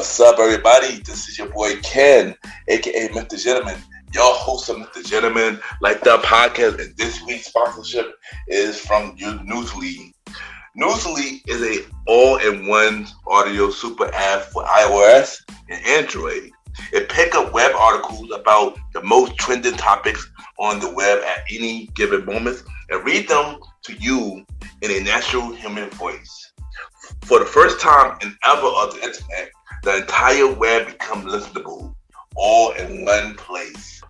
What's up, everybody? This is your boy Ken, aka MrGentleman, your host of MrGentleman Like That podcast, and this week's sponsorship is from Newsly. Newsly is a all-in-one audio super app for iOS and Android. It picks up web articles about the most trending topics on the web at any given moment and read them to you in a natural human voice. For the first time in ever on the internet, the entire web becomes listenable, all in one place.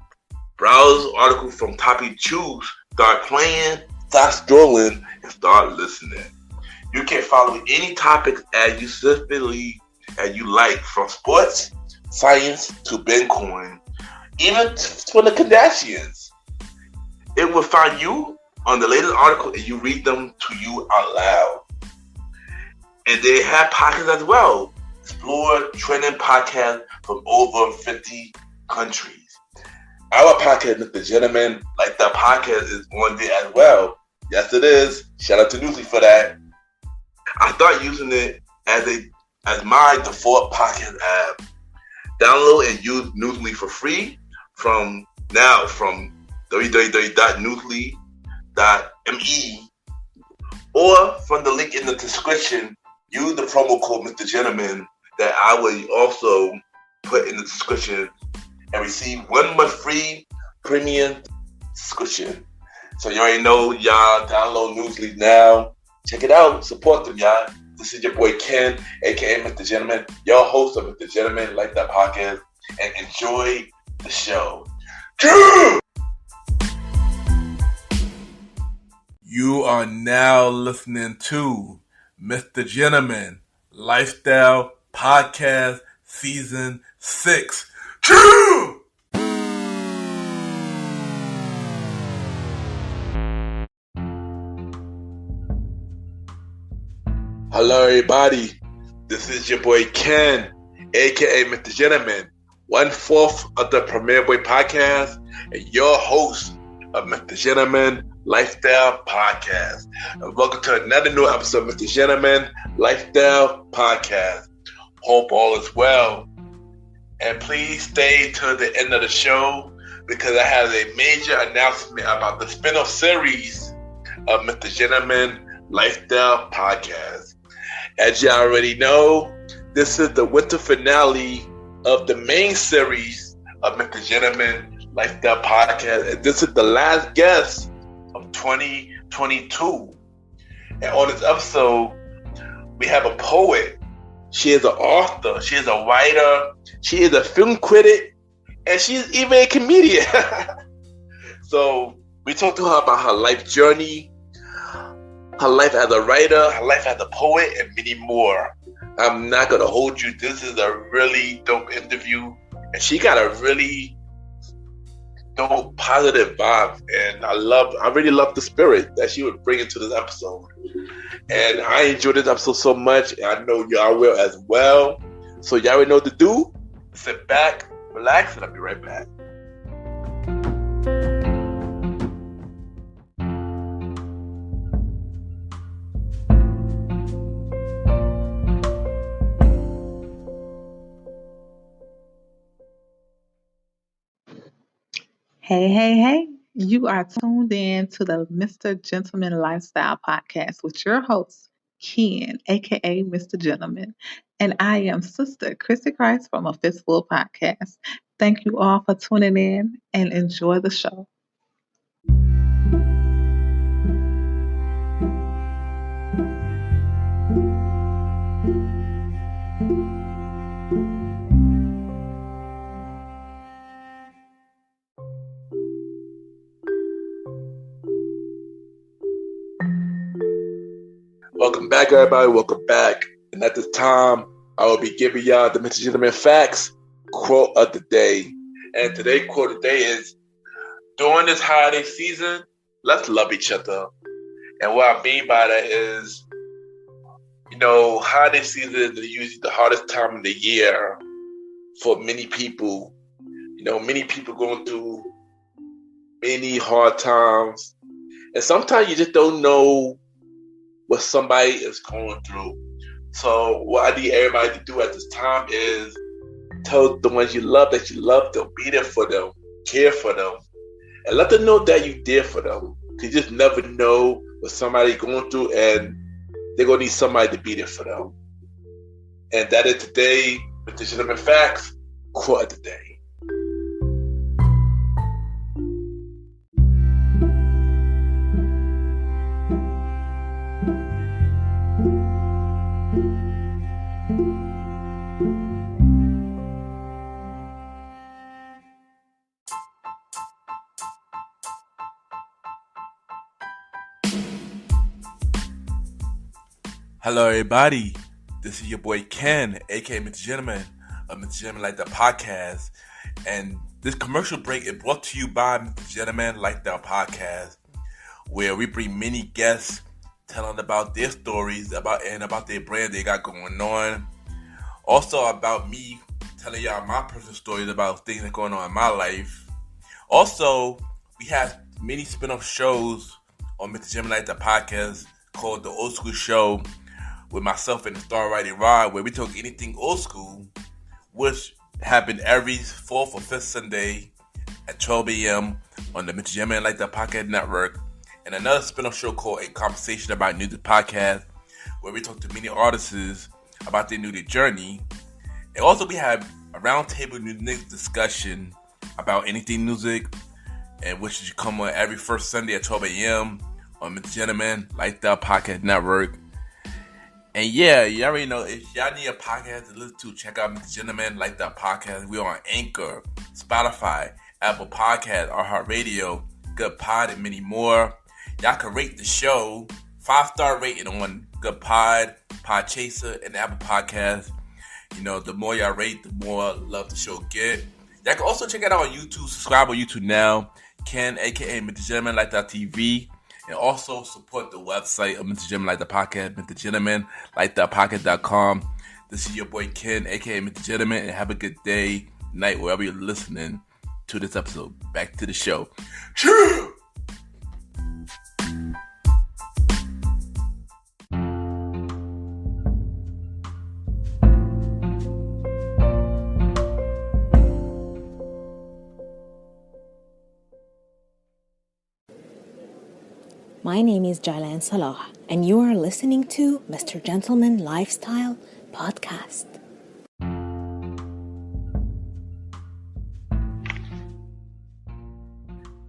Browse articles from topic you choose, start playing, start scrolling, and start listening. You can follow any topic as you specifically as you like, from sports, science to Bitcoin, even for the Kardashians. It will find you on the latest article and you read them to you out loud. And they have podcasts as well. Explore trending podcasts from over 50 countries. Our podcast, MrGentleman Like That podcast, is on there as well. Yes, it is. Shout out to Newsly for that. I started using it as my default podcast app. Download and use Newsly for free from www.newsly.me or from the link in the description. Use the promo code MrGentleman that I will also put in the description and receive 1 month free premium subscription. So you already know, y'all, download Newsly now. Check it out. Support them, y'all. This is your boy Ken, aka MrGentleman, your host of MrGentleman Like That podcast, and enjoy the show. You are now listening to MrGentleman Lifestyle Podcast Season 6. True! Hello, everybody. This is your boy Ken, aka MrGentleman, 1/4 of the Premier Boy Podcast, and your host of MrGentleman Lifestyle Podcast. And welcome to another new episode of MrGentleman Lifestyle Podcast. Hope all is well. And please stay to the end of the show because I have a major announcement about the spin-off series of MrGentleman Lifestyle Podcast. As you already know, this is the winter finale of the main series of MrGentleman Lifestyle Podcast, and this is the last guest of 2022. And on this episode, we have a poet. She is an author. She is a writer. She is a film critic, and she is even a comedian. So we talked to her about her life journey, her life as a writer, her life as a poet, and many more. I'm not going to hold you. This is a really dope interview. And she got a really dope, positive vibe. And I really love the spirit that she would bring into this episode. And I enjoyed this episode so much. And I know y'all will as well. So y'all already know what to do. Sit back, relax, and I'll be right back. Hey. You are tuned in to the MrGentleman Lifestyle Podcast with your host, Ken, aka MrGentleman. And I am Sister Critic from A Fistful Podcast. Thank you all for tuning in and enjoy the show. Welcome back, everybody. Welcome back. And at this time, I will be giving y'all the MrGentleman Facts quote of the day. And today's quote of the day is, during this holiday season, let's love each other. And what I mean by that is, holiday season is usually the hardest time of the year for many people. Many people going through many hard times. And sometimes you just don't know what somebody is going through. So what I need everybody to do at this time is tell the ones you love that you love them, be there for them, care for them, and let them know that you're there for them. You just never know what somebody's going through, and they're going to need somebody to be there for them. And that is today with the Gentleman Facts quote of the day. Hello, everybody. This is your boy Ken, aka MrGentleman of MrGentleman Like That Podcast. And this commercial break is brought to you by MrGentleman Like That Podcast, where we bring many guests telling about their stories about their brand they got going on. Also about me telling y'all my personal stories about things that are going on in my life. Also, we have many spin-off shows on MrGentleman Like That Podcast called The Old School Show, with myself and the star writing Rod, where we talk anything old school, which happen every 4th or 5th Sunday at 12 a.m. on the MrGentleman Like That Podcast Network, and another spin-off show called A Conversation About Music Podcast, where we talk to many artists about their music journey. And also we have a roundtable music discussion about anything music, and which should come on every first Sunday at 12 a.m. on MrGentleman Like That Podcast Network. And yeah, you already know, if y'all need a podcast to listen to, check out MrGentleman Like That Podcast. We're on Anchor, Spotify, Apple Podcasts, iHeartRadio, Good Pod, and many more. Y'all can rate the show, 5-star rating on Good Pod, Podchaser, and Apple Podcasts. You know, the more y'all rate, the more love the show get. Y'all can also check it out on YouTube. Subscribe on YouTube now. Ken, aka MrGentleman Like That TV. And also support the website of MrGentleman Like That Podcast, MrGentleman Like That Podcast.com. This is your boy Ken, aka MrGentleman, and have a good day, night, wherever you're listening to this episode. Back to the show. True. My name is Jaylan Salah, and you are listening to MrGentleman Lifestyle Podcast.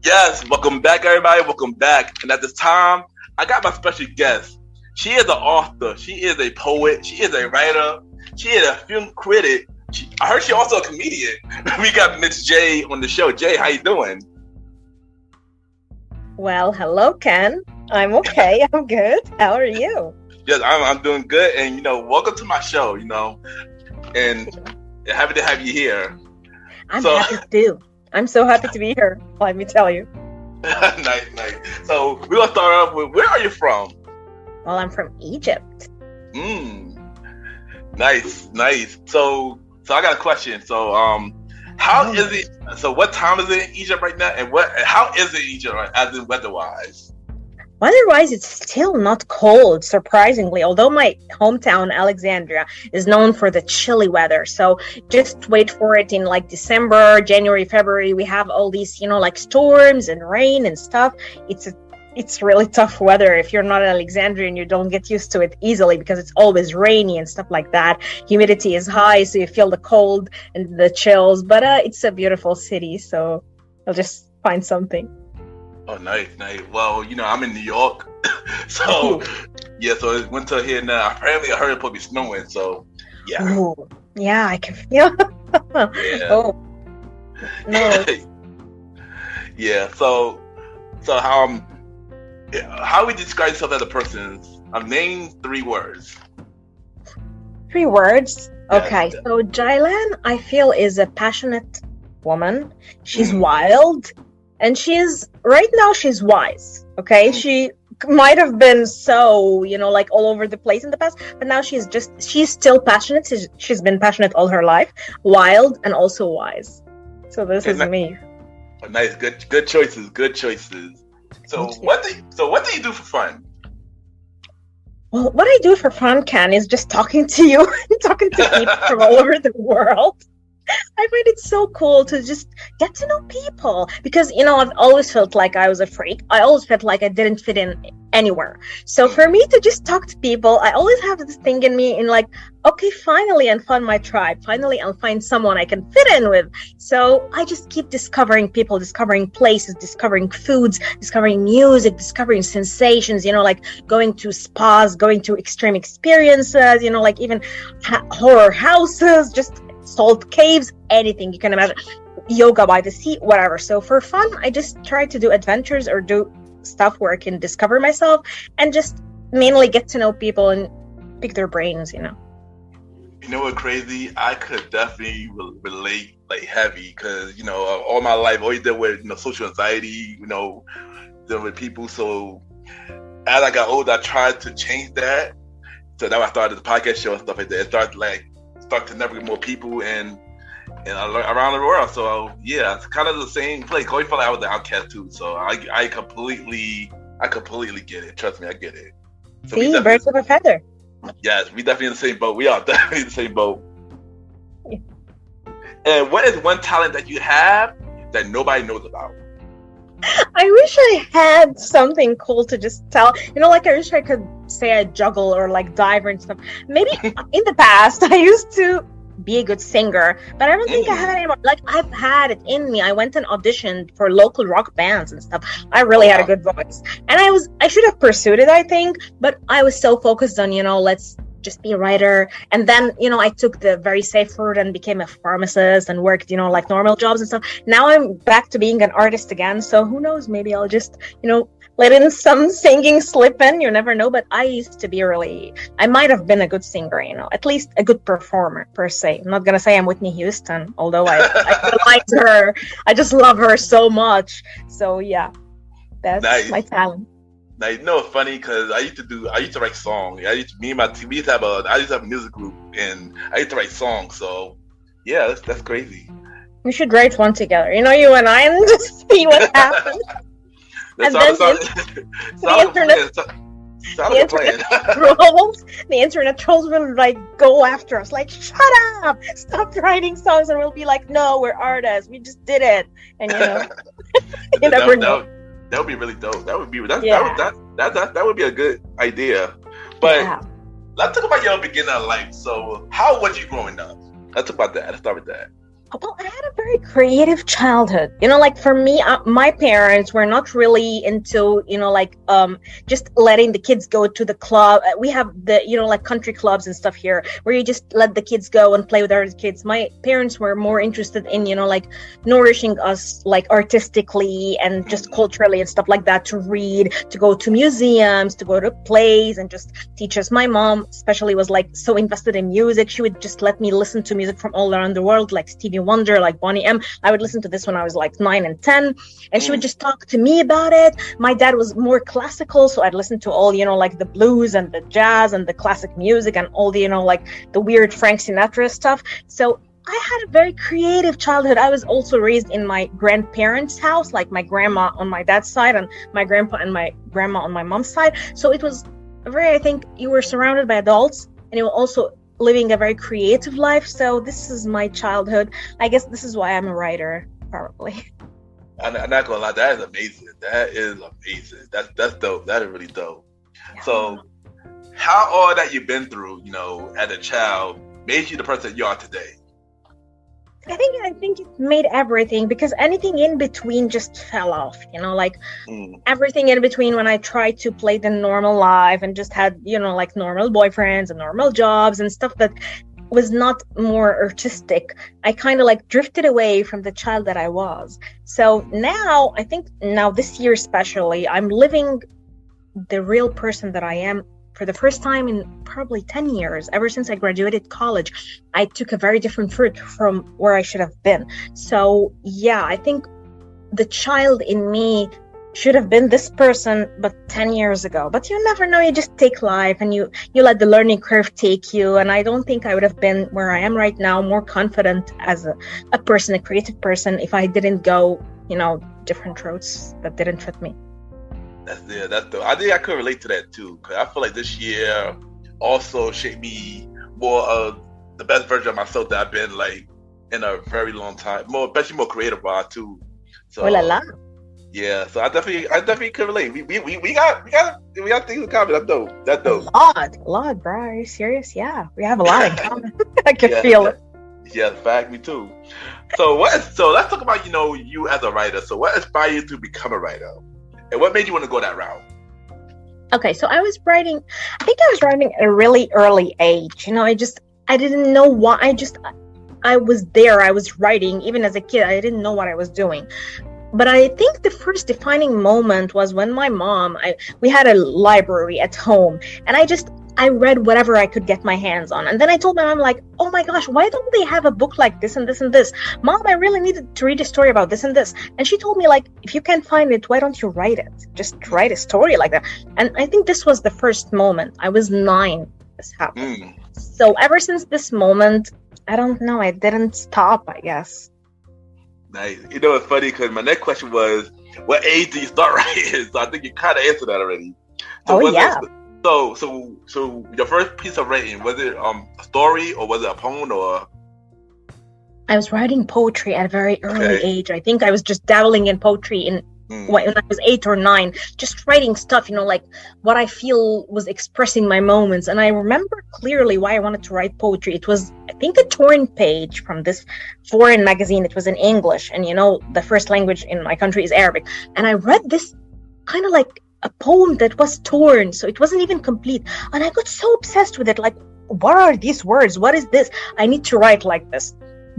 Yes, welcome back, everybody. Welcome back. And at this time, I got my special guest. She is an author. She is a poet. She is a writer. She is a film critic. I heard she also a comedian. We got Miss Jay on the show. Jay, how you doing? Well, hello, Ken. I'm okay. I'm good. How are you? Yes, I'm doing good. And, you know, welcome to my show, you know, and happy to have you here. I'm happy too. I'm so happy to be here, let me tell you. Nice. So we're going to start off with, where are you from? Well, I'm from Egypt. Nice. So I got a question. So, how is it? So, what time is it in Egypt right now, and how is it in Egypt, right, as in weather-wise? Weather-wise, it's still not cold, surprisingly. Although my hometown, Alexandria, is known for the chilly weather. So just wait for it in like December, January, February. We have all these, like storms and rain and stuff. It's really tough weather if you're not in Alexandria and you don't get used to it easily, because it's always rainy and stuff like that. Humidity is high, so you feel the cold and the chills. But it's a beautiful city, so I'll just find something. Oh, nice. Well, I'm in New York, so yeah. So it's winter here now. Apparently, I heard it's probably snowing. So yeah. Ooh, yeah, I can feel. Yeah. Oh no. Yeah. So how would you describe yourself as a person? Name 3 words. 3 words. Okay. Yeah. So Jaylan, I feel, is a passionate woman. She's wild. And right now she's wise, okay? She might have been so, like all over the place in the past, but now she's still passionate. She's been passionate all her life, wild and also wise. So this is me. Oh, nice, good choices. So what do you do for fun? Well, what I do for fun, Ken, is just talking to you, talking to people from all over the world. I find it so cool to just get to know people because, I've always felt like I was a freak. I always felt like I didn't fit in anywhere. So for me to just talk to people, I always have this thing in me in like, okay, finally I'll find my tribe. Finally, I'll find someone I can fit in with. So I just keep discovering people, discovering places, discovering foods, discovering music, discovering sensations, like going to spas, going to extreme experiences, like even horror houses, just salt caves, anything you can imagine, yoga by the sea, whatever. So for fun, I just try to do adventures or do stuff where I can discover myself and just mainly get to know people and pick their brains. You know what, crazy? I could definitely relate like heavy because, all my life, always dealt with, social anxiety, dealing with people. So as I got older, I tried to change that. So now I started the podcast show and stuff like that. It start to network with more people and around the world. So yeah, it's kind of the same place. I always felt like I was the outcast too. So I completely get it. Trust me, I get it. So see, birds of a feather. Yes, we definitely in the same boat. We are definitely in the same boat. Yeah. And what is one talent that you have that nobody knows about? I wish I had something cool to just tell. I wish I could say I juggle or like dive and stuff. Maybe in the past I used to be a good singer, but I don't think I have it anymore. Like I've had it in me. I went and auditioned for local rock bands and stuff. I really had a good voice, and I should have pursued it, I think, but I was so focused on let's just be a writer. And then I took the very safe route and became a pharmacist and worked like normal jobs and stuff. Now I'm back to being an artist again, so who knows, maybe I'll just let in some singing slip in. You never know. But I used to be I might have been a good singer, at least a good performer per se. I'm not gonna say I'm Whitney Houston, although I like her. I just love her so much. So yeah, that's my talent. Now, it's funny because I used to write songs. I used to have a music group, and I used to write songs. So yeah, that's crazy. We should write one together. You and I, and just see what happens. And then the internet trolls will like go after us, like, shut up, stop writing songs, and we'll be like, no, we're artists, we just did it, and you never know. That would be really dope. That would be a good idea. But let's talk about your beginning of life. So how was you growing up? Let's talk about that. Let's start with that. Well, I had a very creative childhood. Like for me, my parents were not really into, just letting the kids go to the club. We have the, like country clubs and stuff here where you just let the kids go and play with other kids. My parents were more interested in, like nourishing us like artistically and just culturally and stuff like that, to read, to go to museums, to go to plays and just teach us. My mom especially was like so invested in music. She would just let me listen to music from all around the world, like Stevie Wonder, like Bonnie M. I would listen to this when I was like 9 and 10, and she would just talk to me about it. My dad was more classical, so I'd listen to all, like the blues and the jazz and the classic music and all the, like the weird Frank Sinatra stuff. So I had a very creative childhood. I was also raised in my grandparents' house, like my grandma on my dad's side and my grandpa and my grandma on my mom's side. So it was I think you were surrounded by adults, and you were also living a very creative life. So this is my childhood. I guess this is why I'm a writer, probably. I'm not gonna lie, that is amazing. That's dope. That is really dope. Yeah. So how all that you've been through, as a child, made you the person you are today? I think it made everything, because anything in between just fell off, everything in between, when I tried to play the normal life and just had, like normal boyfriends and normal jobs and stuff that was not more artistic, I kind of like drifted away from the child that I was. So now, I think this year especially, I'm living the real person that I am for the first time in probably 10 years. Ever since I graduated college, I took a very different route from where I should have been. So yeah, I think the child in me should have been this person, but 10 years ago. But you never know, you just take life and you let the learning curve take you. And I don't think I would have been where I am right now, more confident as a person, a creative person, if I didn't go, different routes that didn't fit me. That's the. I think I could relate to that too, because I feel like this year also shaped me more of the best version of myself that I've been like in a very long time. Especially more creative wise too. So, oh la la. Yeah, so I definitely could relate. We got things in common. That's dope. A lot, bro. Are you serious? Yeah, we have a lot in common. I can feel it. Yeah, fact, me too. So let's talk about you as a writer. So what inspired you to become a writer, and what made you want to go that route? Okay, so I was writing. I think I was writing at a really early age. I didn't know why. I was there. I was writing even as a kid. I didn't know what I was doing. But I think the first defining moment was when my mom, we had a library at home, and I read whatever I could get my hands on. And then I told my mom, like, oh my gosh, why don't they have a book like this and this and this? Mom, I really needed to read a story about this and this. And she told me, like, if you can't find it, why don't you write it? Just write a story like that. And I think this was the first moment. I was 9. This happened. So ever since this moment, I don't know, I didn't stop, I guess. Nice. It's funny because my next question was, what age do you start writing? So I think you kind of answered that already. So So your first piece of writing, was it a story or was it a poem or? I was writing poetry at a very early age. I think I was just dabbling in poetry when I was 8 or 9, just writing stuff, like what I feel was expressing my moments. And I remember clearly why I wanted to write poetry. It was, I think, a torn page from this foreign magazine. It was in English, and the first language in my country is Arabic. And I read this kind of like a poem that was torn, so it wasn't even complete. And I got so obsessed with it, like, what are these words? What is this? I need to write like this.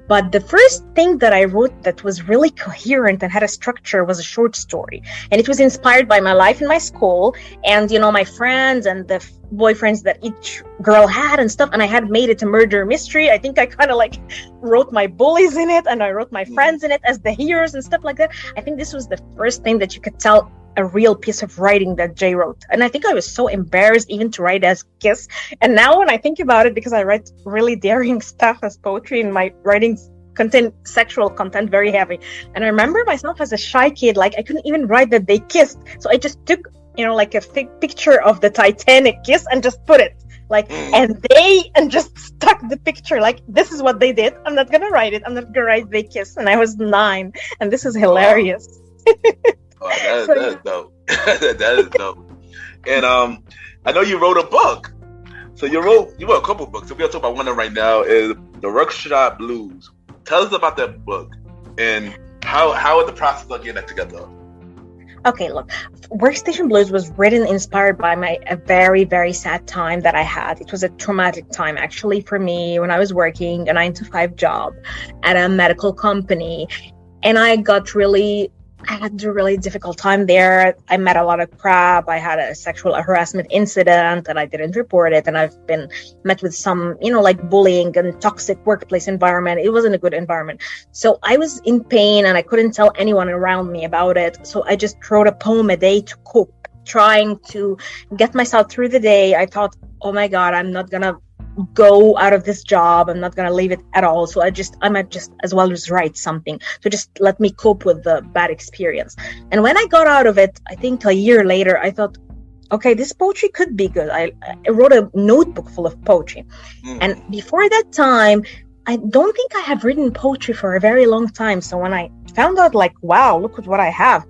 But the first thing that I wrote that was really coherent and had a structure was a short story. And it was inspired by my life in my school and, my friends and the boyfriends that each girl had and stuff. And I had made it a murder mystery. I think I kind of like wrote my bullies in it, and I wrote my friends in it as the heroes and stuff like that. I think this was the first thing that you could tell a real piece of writing that Jay wrote. And I think I was so embarrassed even to write as Kiss. And now when I think about it, because I write really daring stuff as poetry, and my writing contain sexual content, very heavy. And I remember myself as a shy kid, like I couldn't even write that they kissed. So I just took, like a picture of the Titanic kiss and just put it like, and just stuck the picture. Like, this is what they did. I'm not going to write it. I'm not going to write they kiss. And I was 9, and this is hilarious. Wow. That is dope. That is dope. And I know you wrote a book. So you wrote a couple books. So we're gonna talk about one of them right now. Is The Workshop Blues. Tell us about that book and how was the process of getting that together? Okay, look, Workstation Blues was written inspired by a very, very sad time that I had. It was a traumatic time, actually, for me when I was working a 9-to-5 job at a medical company. And I had a really difficult time there. I met a lot of crap. I had a sexual harassment incident and I didn't report it. And I've been met with some, like bullying and toxic workplace environment. It wasn't a good environment. So I was in pain and I couldn't tell anyone around me about it. So I just wrote a poem a day to cope, trying to get myself through the day. I thought, oh my God, I'm not going to go out of this job. I'm not going to leave it at all. So I might just as well just write something to just let me cope with the bad experience. And when I got out of it, I think a year later, I thought, okay, this poetry could be good. I wrote a notebook full of poetry. And before that time, I don't think I have written poetry for a very long time. So when I found out, like, wow, look at what I have,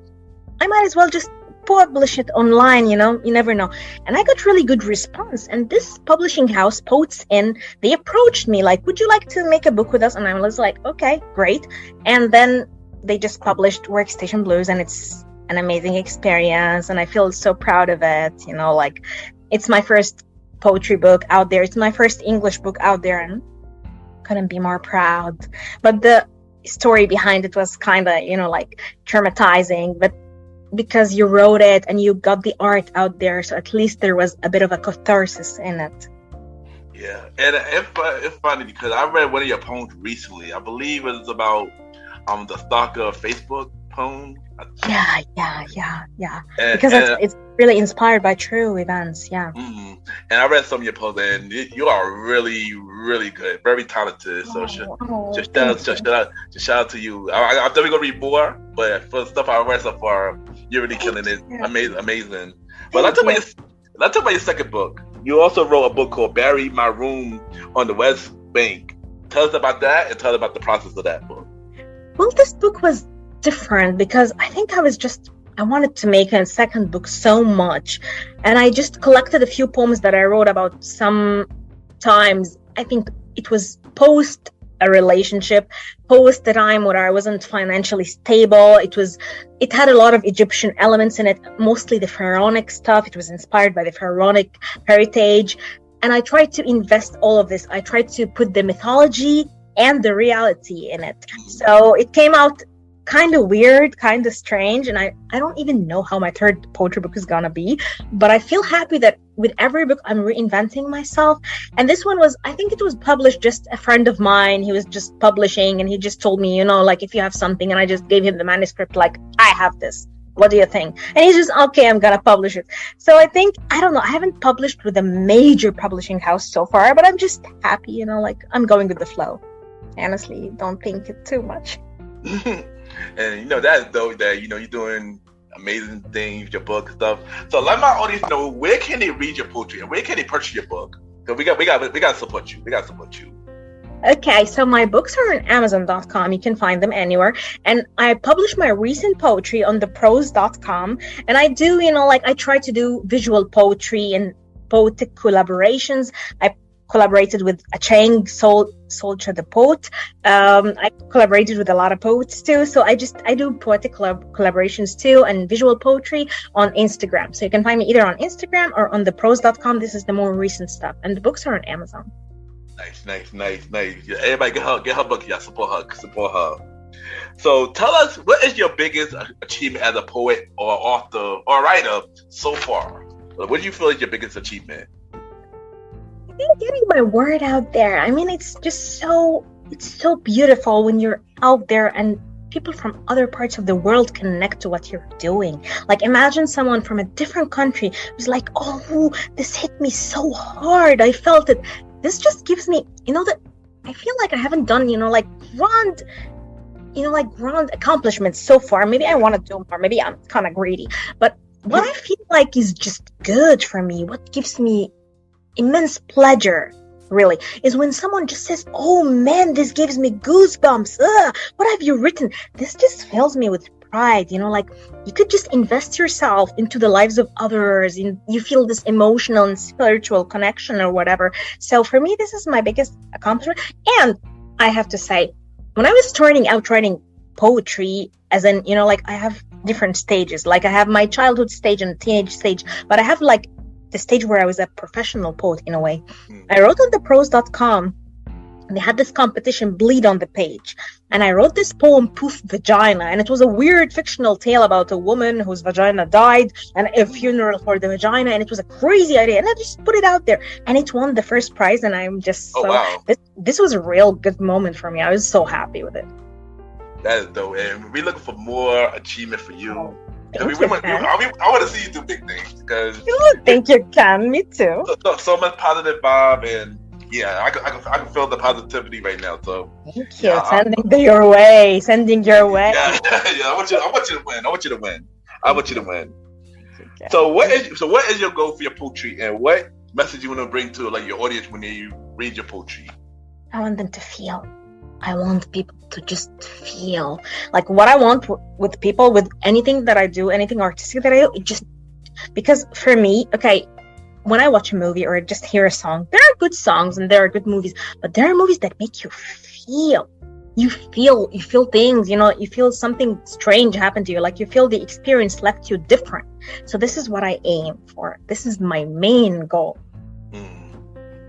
I might as well just publish it online, you never know. And I got really good response. And this publishing house, Poets In, they approached me like, would you like to make a book with us? And I was like, okay, great. And then they just published Workstation Blues, and it's an amazing experience. And I feel so proud of it. Like, it's my first poetry book out there. It's my first English book out there, and couldn't be more proud. But the story behind it was kind of, like traumatizing, but because you wrote it and you got the art out there, so at least there was a bit of a catharsis in it. Yeah, and it's funny because I read one of your poems recently. I believe it was about the stalker Facebook poem. Yeah. Because it's really inspired by true events. Yeah. and I read some of your posts, and you are really, really good, very talented. So just shout out to you. I'm definitely gonna read more, but for the stuff I read so far, you're really killing it. Amazing. But let's talk about your second book. You also wrote a book called "Bury My Room on the West Bank." Tell us about that, and tell us about the process of that book. Well, this book was different because I think I wanted to make a second book so much. And I just collected a few poems that I wrote about sometimes. I think it was post a relationship, post the time where I wasn't financially stable. It had a lot of Egyptian elements in it, mostly the pharaonic stuff. It was inspired by the pharaonic heritage. And I tried to invest all of this. I tried to put the mythology and the reality in it. So it came out kind of weird, kind of strange, and I don't even know how my third poetry book is gonna be, but I feel happy that with every book I'm reinventing myself. And this one I think it was published, just a friend of mine, he was just publishing, and he just told me, like, if you have something, and I just gave him the manuscript, like, I have this, what do you think? And he's just, okay, I'm gonna publish it. So I think, I don't know, I haven't published with a major publishing house so far, but I'm just happy, like, I'm going with the flow. Honestly, don't think it too much. And that's dope that you're doing amazing things, your book and stuff. So let my audience know, where can they read your poetry and where can they purchase your book? Because we got to support you. Okay, so my books are on Amazon.com. You can find them anywhere. And I publish my recent poetry on theprose.com. And I do, I try to do visual poetry and poetic collaborations. I collaborated with Acheng Soldier the poet. I collaborated with a lot of poets too. So I do poetic collaborations too, and visual poetry on Instagram. So you can find me either on Instagram or on theprose.com. This is the more recent stuff. And the books are on Amazon. Nice. Everybody get her book. Yeah, support her. So tell us, what is your biggest achievement as a poet or author or writer so far? What do you feel is your biggest achievement? Getting my word out there. I mean, it's so beautiful when you're out there and people from other parts of the world connect to what you're doing. Like, imagine someone from a different country who's like, oh, this hit me so hard. I felt it. This just gives me, that I feel like I haven't done, grand accomplishments so far. Maybe I want to do more. Maybe I'm kind of greedy. But what I feel like is just good for me, what gives me immense pleasure, really, is when someone just says, oh man, this gives me goosebumps. What have you written? This just fills me with pride. You could just invest yourself into the lives of others, and you feel this emotional and spiritual connection or whatever. So for me, this is my biggest accomplishment. And I have to say, when I was starting out writing poetry, as in, I have different stages. Like, I have my childhood stage and teenage stage, but I have the stage where I was a professional poet in a way. I wrote on theprose.com. They had this competition, Bleed on the Page. And I wrote this poem, Poof Vagina. And it was a weird fictional tale about a woman whose vagina died and a funeral for the vagina. And it was a crazy idea. And I just put it out there. And it won the first prize. And I'm just wow. This was a real good moment for me. I was so happy with it. That is dope. And we're looking for more achievement for you. I want to see you do big things because you think you can. Me too. So much positive vibe, and yeah, I can feel the positivity right now. So thank you. Sending your way. Yeah, I want you to win. Okay. So what is your goal for your poetry, and what message you want to bring to your audience when you read your poetry? I want them to feel. I want people to just feel like what I want with people, with anything that I do, anything artistic that I do. It just, because for me, okay, when I watch a movie or just hear a song, there are good songs and there are good movies, but there are movies that make you feel. You feel things, you feel something strange happen to you. Like, you feel the experience left you different. So this is what I aim for. This is my main goal.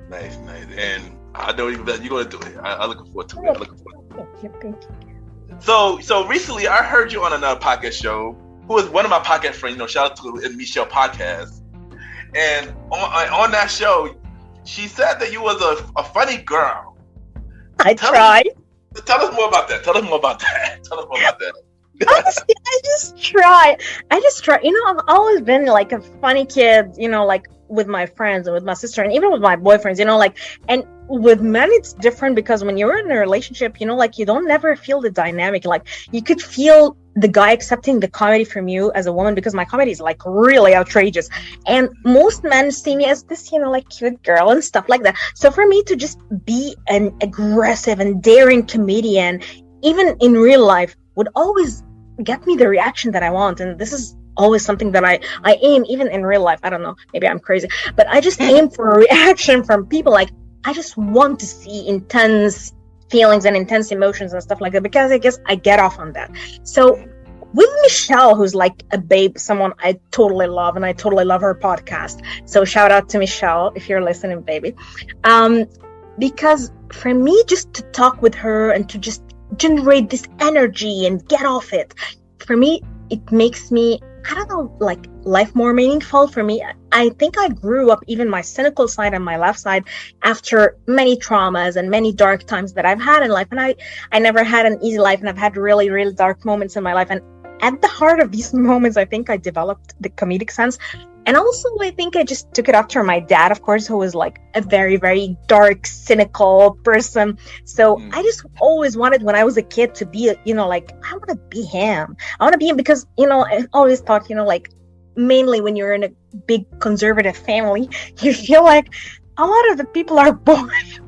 Nice. And I know you're going to do it. I'm looking forward to it. Thank you. So recently I heard you on another podcast show, who is one of my podcast friends, shout out to Michelle Podcast. And on that show, she said that you was a funny girl. I tried. Tell us more about that. Honestly, I just try. I've always been like a funny kid, like with my friends and with my sister and even with my boyfriends, and with men it's different because when you're in a relationship, like you don't never feel the dynamic. Like you could feel the guy accepting the comedy from you as a woman because my comedy is like really outrageous. And most men see me as this, like cute girl and stuff like that. So for me to just be an aggressive and daring comedian, even in real life, would always get me the reaction that I want. And this is always something that I aim, even in real life. I don't know, maybe I'm crazy, but I just aim for a reaction from people. Like I just want to see intense feelings and intense emotions and stuff like that, because I guess I get off on that. So with Michelle, who's like a babe, someone I totally love, and I totally love her podcast. So shout out to Michelle if you're listening, baby. Because for me, just to talk with her and to just generate this energy and get off it, for me, it makes me, I don't know, like life more meaningful for me. I think I grew up, even my cynical side and my left side, after many traumas and many dark times that I've had in life. And I never had an easy life, and I've had really, really dark moments in my life. And at the heart of these moments, I think I developed the comedic sense. And also, I think I just took it after my dad, of course, who was like a very, very dark, cynical person. So I just always wanted, when I was a kid, to be, like, I want to be him. I want to be him because, I always thought, like, mainly when you're in a big conservative family, you feel like a lot of the people are boring.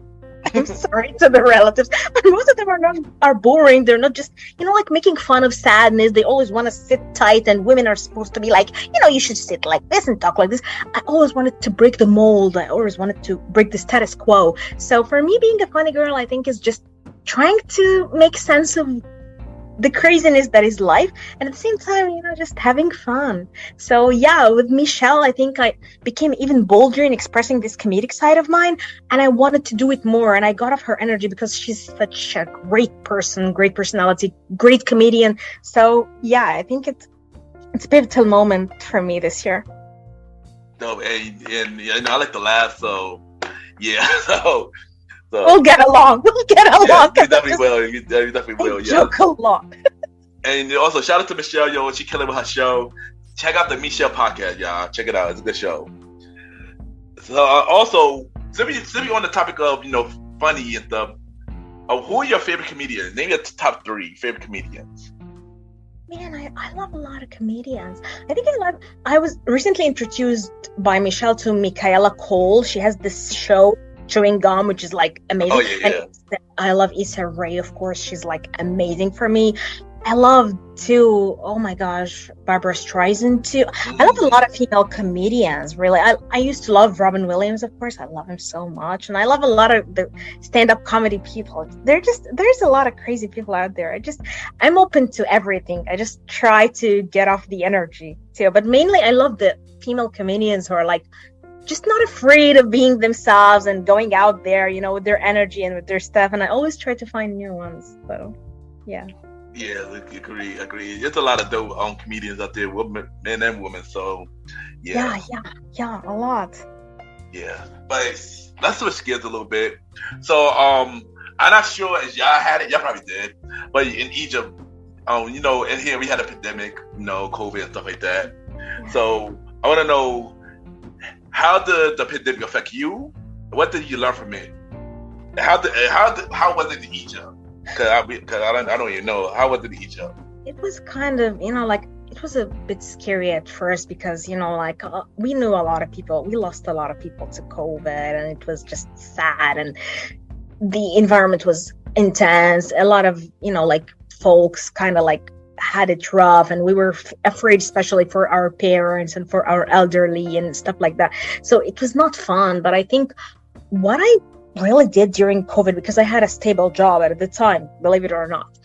I'm sorry to the relatives, but most of them are boring. They're not just, like making fun of sadness. They always want to sit tight, and women are supposed to be like, you should sit like this and talk like this. I always wanted to break the mold. I always wanted to break the status quo. So for me, being a funny girl, I think, is just trying to make sense of the craziness that is life, and at the same time, just having fun. So yeah, with Michelle, I think I became even bolder in expressing this comedic side of mine, and I wanted to do it more, and I got off her energy because she's such a great person, great personality, great comedian. So yeah, I think it's a pivotal moment for me this year. No, and I like to laugh, so yeah. So we'll get along. Yeah, you definitely will. You definitely will. Yeah. Joke a lot. And also, shout out to Michelle, yo. She killing with her show. Check out the Michelle podcast, y'all. Check it out. It's a good show. So also, since we on the topic of funny and stuff, who are your favorite comedians? Name your top 3 favorite comedians. Man, I love a lot of comedians. I was recently introduced by Michelle to Michaela Cole. She has this show, Chewing Gum, which is like amazing. Oh, yeah. And I love Issa Rae, of course. She's like amazing for me. I love too, oh my gosh, Barbara Streisand too. I love a lot of female comedians, really. I used to love Robin Williams, of course. I love him so much. And I love a lot of the stand-up comedy people. There's a lot of crazy people out there. I'm open to everything. I just try to get off the energy too. But mainly I love the female comedians who are like just not afraid of being themselves and going out there, with their energy and with their stuff. And I always try to find new ones. So yeah. Yeah, agree. There's a lot of dope comedians out there, men and women. So, yeah, a lot. Yeah, but let's switch gears a little bit. So, I'm not sure if y'all had it. Y'all probably did, but in Egypt, in here we had a pandemic, COVID and stuff like that. Yeah. So, I want to know, how did the pandemic affect you? What did you learn from it? How was it in Egypt? Because I don't even know. How was it in Egypt? It was kind of, it was a bit scary at first because, we knew a lot of people. We lost a lot of people to COVID, and it was just sad. And the environment was intense. A lot of, folks kind of had it rough, and we were afraid, especially for our parents and for our elderly and stuff like that. So it was not fun. But I think what I really did during COVID, because I had a stable job at the time, believe it or not,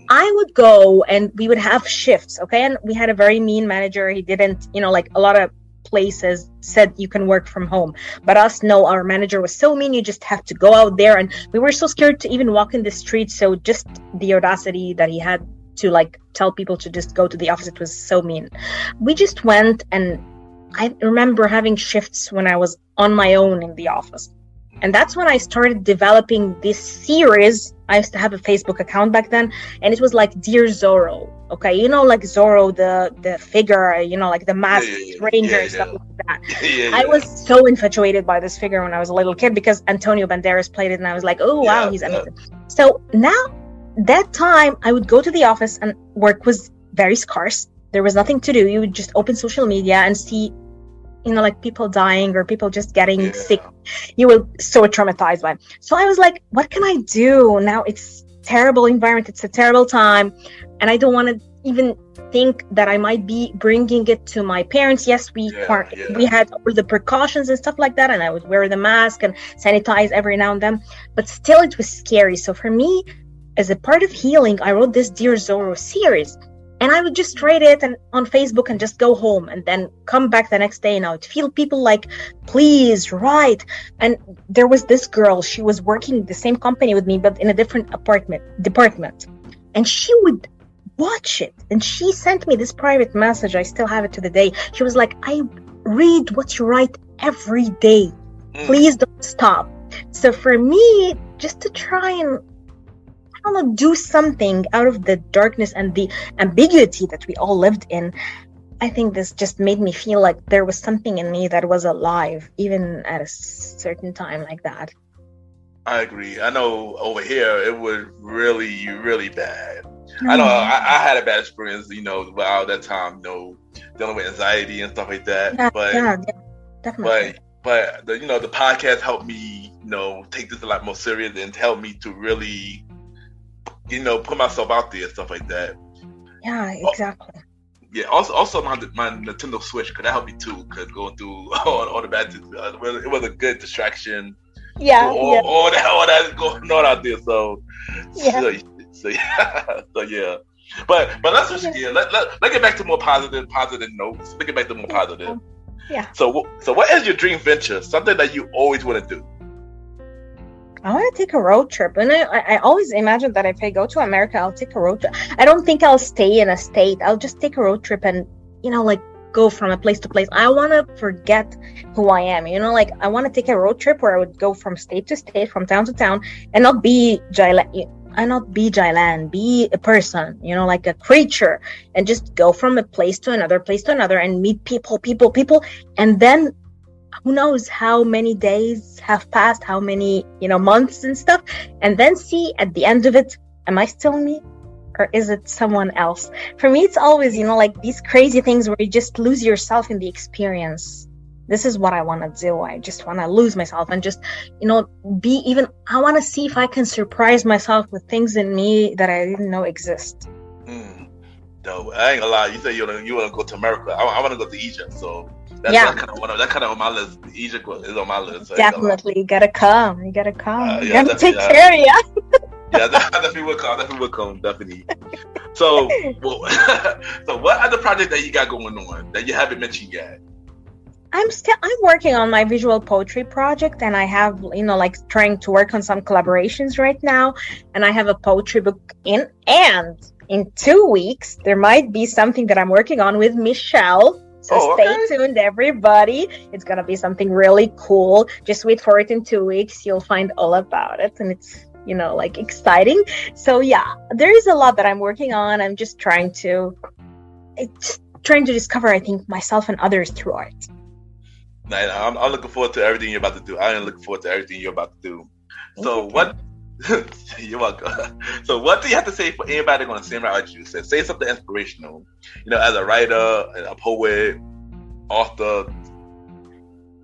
I would go and we would have shifts, okay? And we had a very mean manager. He didn't, a lot of places said you can work from home, but no, our manager was so mean. You just have to go out there, and we were so scared to even walk in the street. So just the audacity that he had to tell people to just go to the office, it was so mean. We just went, and I remember having shifts when I was on my own in the office. And that's when I started developing this series. I used to have a Facebook account back then, and it was like Dear Zorro. Okay, you know, like Zorro, the figure, you know, like the masked ranger and stuff like that. I was so infatuated by this figure when I was a little kid because Antonio Banderas played it, and I was like, oh wow, he's amazing. So now, that time I would go to the office and work was very scarce. There was nothing to do. You would just open social media and see, you know, like people dying or people just getting sick. You were so traumatized by it. So I was like, what can I do now? It's terrible environment. It's a terrible time. And I don't want to even think that I might be bringing it to my parents. Yes, we had all the precautions and stuff like that. And I would wear the mask and sanitize every now and then. But still, it was scary. So for me, as a part of healing, I wrote this Dear Zorro series. And I would just write it on Facebook and just go home and then come back the next day. And I would feel people like, please write. And there was this girl, she was working the same company with me, but in a different department. And she would watch it. And she sent me this private message. I still have it to the day. She was like, I read what you write every day. Please don't stop. So for me, just to try and do something out of the darkness and the ambiguity that we all lived in, I think this just made me feel like there was something in me that was alive, even at a certain time like that. I agree. I know over here it was really, really bad. I know I had a bad experience, you know, about that time, you know, dealing with anxiety and stuff like that. Definitely. But the, you know, the podcast helped me, you know, take this a lot more serious and help me to really, you know, put myself out there and stuff like that. Yeah, exactly. Also my Nintendo Switch, could that help me too? Because going through all the bad, it was a good distraction. All that going on out there. So yeah. But let's just let's get back to more positive notes. Let's get back to more positive. Yeah. So what is your dream venture? Something that you always want to do? I want to take a road trip. And I always imagine that if I go to America, I'll take a road trip. I don't think I'll stay in a state. I'll just take a road trip and, you know, like go from a place to place. I want to forget who I am. You know, like I want to take a road trip where I would go from state to state, from town to town, and not be Jaylan, be a person, you know, like a creature, and just go from a place to another and meet people. And then who knows how many days have passed, how many, you know, months and stuff, and then see at the end of it, am I still me or is it someone else? For me, it's always, you know, like these crazy things where you just lose yourself in the experience. This is what I want to do. I just want to lose myself and just, you know, I want to see if I can surprise myself with things in me that I didn't know exist. No, I ain't gonna lie. You say you want to go to America. I want to go to Egypt. So that's kind of on my list. Egypt is on my list. So definitely, you gotta come. You gotta take care of you. Yeah, I definitely will come. Definitely. So, so what other project that you got going on that you haven't mentioned yet? I'm working on my visual poetry project, and I have, you know, like trying to work on some collaborations right now. And I have a poetry book in 2 weeks, there might be something that I'm working on with Michelle. So stay tuned, everybody. It's going to be something really cool. Just wait for it in 2 weeks. You'll find all about it. And it's, you know, like exciting. So yeah, there is a lot that I'm working on. I'm just trying to discover, I think, myself and others through art. I'm looking forward to everything you're about to do. I am looking forward to everything you're about to do. So what... You're welcome. So what do you have to say for anybody going to same route as you? Say something inspirational, you know, as a writer, a poet, author.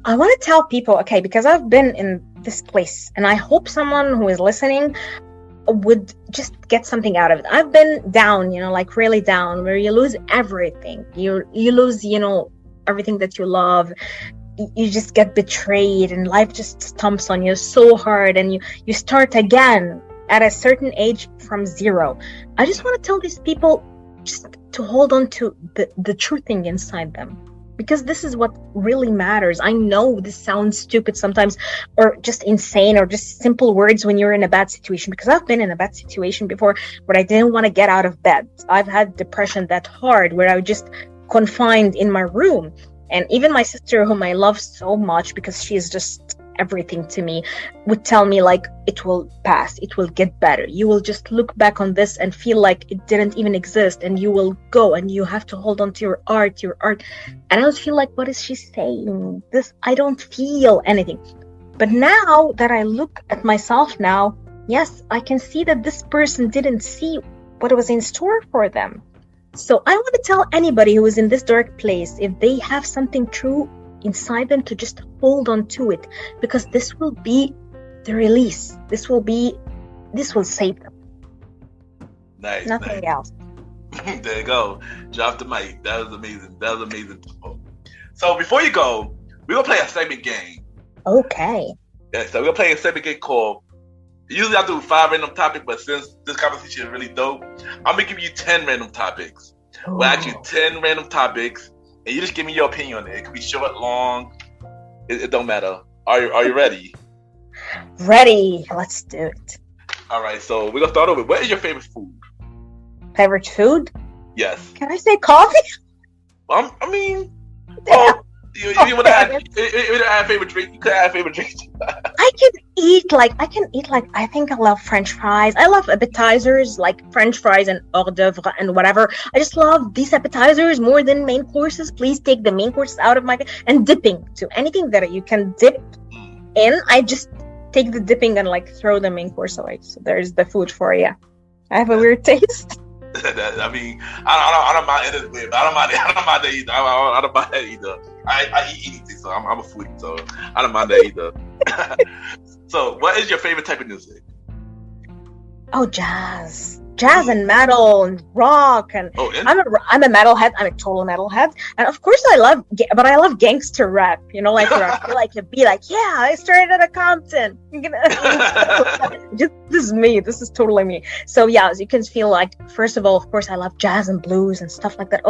I want to tell people, okay, because I've been in this place, and I hope someone who is listening would just get something out of it. I've been down, you know, like really down, where you lose everything. You lose, you know, everything that you love. You just get betrayed, and life just stomps on you so hard, and you start again at a certain age from zero. I just want to tell these people just to hold on to the true thing inside them, because this is what really matters. I know this sounds stupid sometimes, or just insane, or just simple words when you're in a bad situation, because I've been in a bad situation before where I didn't want to get out of bed. I've had depression that hard where I was just confined in my room. And even my sister, whom I love so much because she is just everything to me, would tell me like, it will pass, it will get better. You will just look back on this and feel like it didn't even exist, and you will go and you have to hold on to your art. And I would feel like, what is she saying? I don't feel anything. But now that I look at myself now, yes, I can see that this person didn't see what was in store for them. So I want to tell anybody who is in this dark place, if they have something true inside them, to just hold on to it, because this will be the release. This will save them. Nice. Nothing else. There you go. Drop the mic. That was amazing. So before you go, we're going to play a segment game. Okay. Yeah, so we're going to play a segment game called, usually I do 5 random topics, but since this conversation is really dope, I'm going to give you 10 random topics. Ooh. We'll ask you 10 random topics, and you just give me your opinion on it. It could be short, long. It don't matter. Are you ready? Ready. Let's do it. All right, so we're going to start over. What is your favorite food? Favorite food? Yes. Can I say coffee? I mean, well, you want to add favorite drink? You could add favorite drink. I can eat like, I think I love French fries. I love appetizers like French fries and hors d'oeuvre and whatever. I just love these appetizers more than main courses. Please take the main courses out of my, and dipping too. Anything that you can dip in, I just take the dipping and like throw the main course away. So there's the food for you. I have a weird taste. I mean, I don't mind it weird, but I don't mind that either. I don't mind that either. I eat anything, so I'm a foodie, so I don't mind that either. So, what is your favorite type of music? Oh, jazz and metal and rock, and I'm a metalhead. I'm a total metalhead, and of course I love gangster rap. You know, like where I feel like be like, yeah, I started at a Compton. This is me. This is totally me. So yeah, as you can feel like, first of all, of course, I love jazz and blues and stuff like that.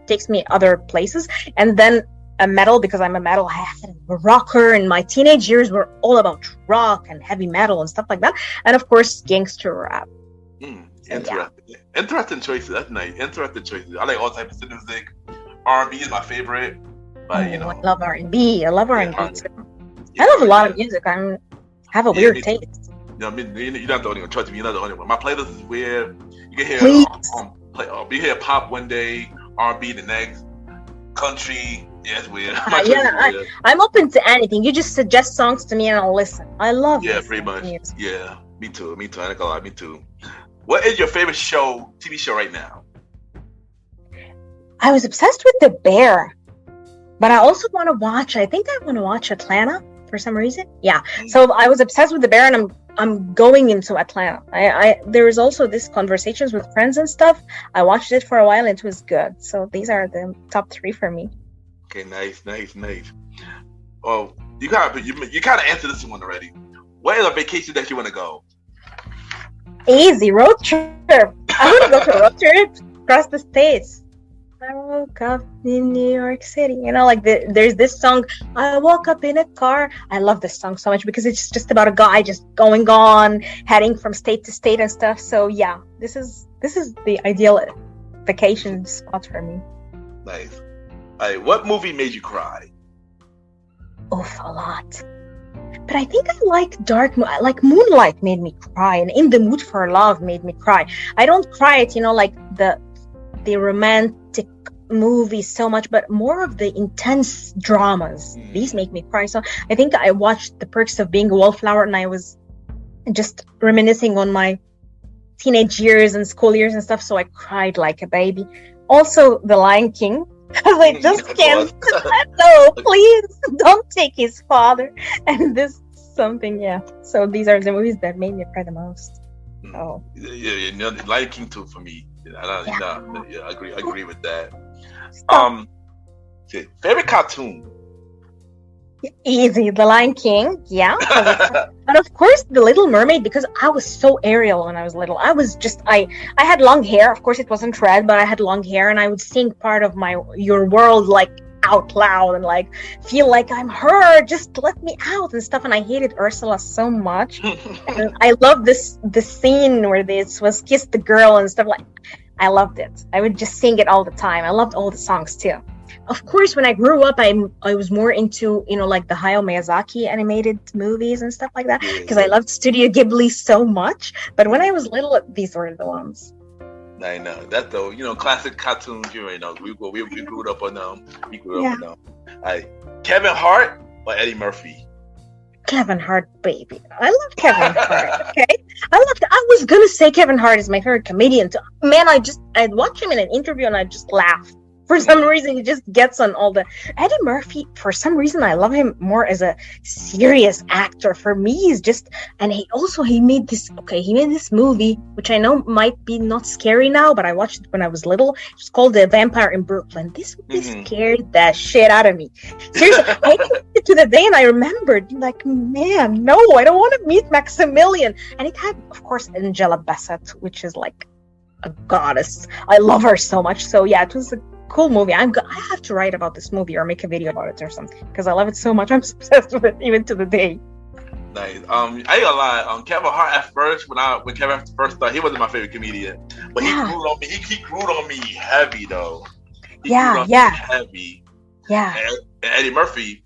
Takes me other places, and then a metal, because I'm a metalhead and a rocker, and my teenage years were all about rock and heavy metal and stuff like that, and of course, gangster rap. Interesting. Yeah. Interesting choices. That's nice. Interesting choices. I like all types of music. R&B is my favorite. But, I love R&B. I love R&B too. I love a lot of music. I have a weird taste. You're not the only one. Trust me, you're not the only one. My playlist is weird. You can hear you hear pop one day, R&B the next, country. Yeah, it's weird. I'm open to anything. You just suggest songs to me and I'll listen. I love pretty much. Music. Yeah, me too. I ain't gonna lie, me too. What is your favorite TV show right now? I was obsessed with The Bear, but I also want to watch, Atlanta for some reason. Yeah. So I was obsessed with The Bear, and I'm going into Atlanta. There is also this conversations with friends and stuff. I watched it for a while and it was good. So these are the top 3 for me. Okay, nice. Oh, you kind of answered this one already. What is a vacation that you want to go? Easy road trip. I want to go to a road trip across the states. I woke up in New York City. You know, like there's this song, I woke up in a car. I love this song so much because it's just about a guy just going on, heading from state to state and stuff. So yeah, this is the ideal vacation spot for me. Nice. All right, what movie made you cry? Oof, a lot. But I think I like Moonlight made me cry, and In the Mood for Love made me cry. I don't cry at, like the romantic movies so much, but more of the intense dramas. These make me cry. So I think I watched The Perks of Being a Wallflower, and I was just reminiscing on my teenage years and school years and stuff. So I cried like a baby. Also, The Lion King. Because I just can't. No, please don't take his father. And this something, yeah. So these are the movies that made me cry the most. Oh, yeah, Lion King too for me. I agree with that. Favorite cartoon? Easy, The Lion King, yeah. But of course, The Little Mermaid, because I was so Ariel when I was little. I was just, I had long hair. Of course, it wasn't red, but I had long hair, and I would sing part of Your World like out loud and like feel like I'm her. Just let me out and stuff. And I hated Ursula so much. And I love the scene where this was Kiss the Girl and stuff like. I loved it. I would just sing it all the time. I loved all the songs too. of course, when I grew up, I was more into, like the Hayao Miyazaki animated movies and stuff like that, because I loved Studio Ghibli so much. But when I was little, these were the ones. I know that's the classic cartoons. You already know we grew up on them. We grew up on them. Kevin Hart or Eddie Murphy? Kevin Hart, baby. I love Kevin Hart. Okay, I was gonna say Kevin Hart is my favorite comedian. Man, I'd watch him in an interview and I'd just laugh. For some reason, he just gets on all the... Eddie Murphy, for some reason, I love him more as a serious actor. For me, he's just... And he made this movie, which I know might be not scary now, but I watched it when I was little. It's called The Vampire in Brooklyn. This movie scared the shit out of me. Seriously, I watched it to the day and I remembered, like, man, no, I don't want to meet Maximilian. And it had, of course, Angela Bassett, which is like a goddess. I love her so much. So yeah, it was a cool movie. I have to write about this movie or make a video about it or something, because I love it so much. I'm obsessed with it even to the day. Nice. I ain't gonna lie. Kevin Hart at first, when Kevin first started, he wasn't my favorite comedian, but he grew on me. He grew on me heavy though. Heavy. Yeah. And Eddie Murphy.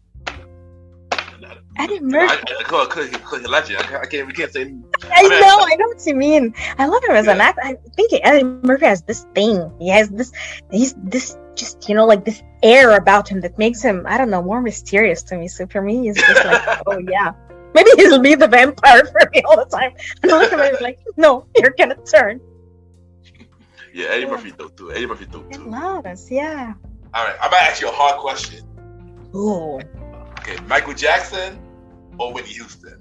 Eddie Murphy. Cause legend. We can't say. I know what you mean. I love him as an actor. I think Eddie Murphy has this thing. He's just, like this air about him that makes him, I don't know, more mysterious to me. So for me, he's just like, oh yeah. Maybe he'll be the vampire for me all the time. And I look at him like, no, you're gonna turn. Yeah, Eddie Murphy too. Eddie Murphy too. Loudest, yeah. All right, I'm gonna ask you a hard question. Ooh. Okay, Michael Jackson or Whitney Houston?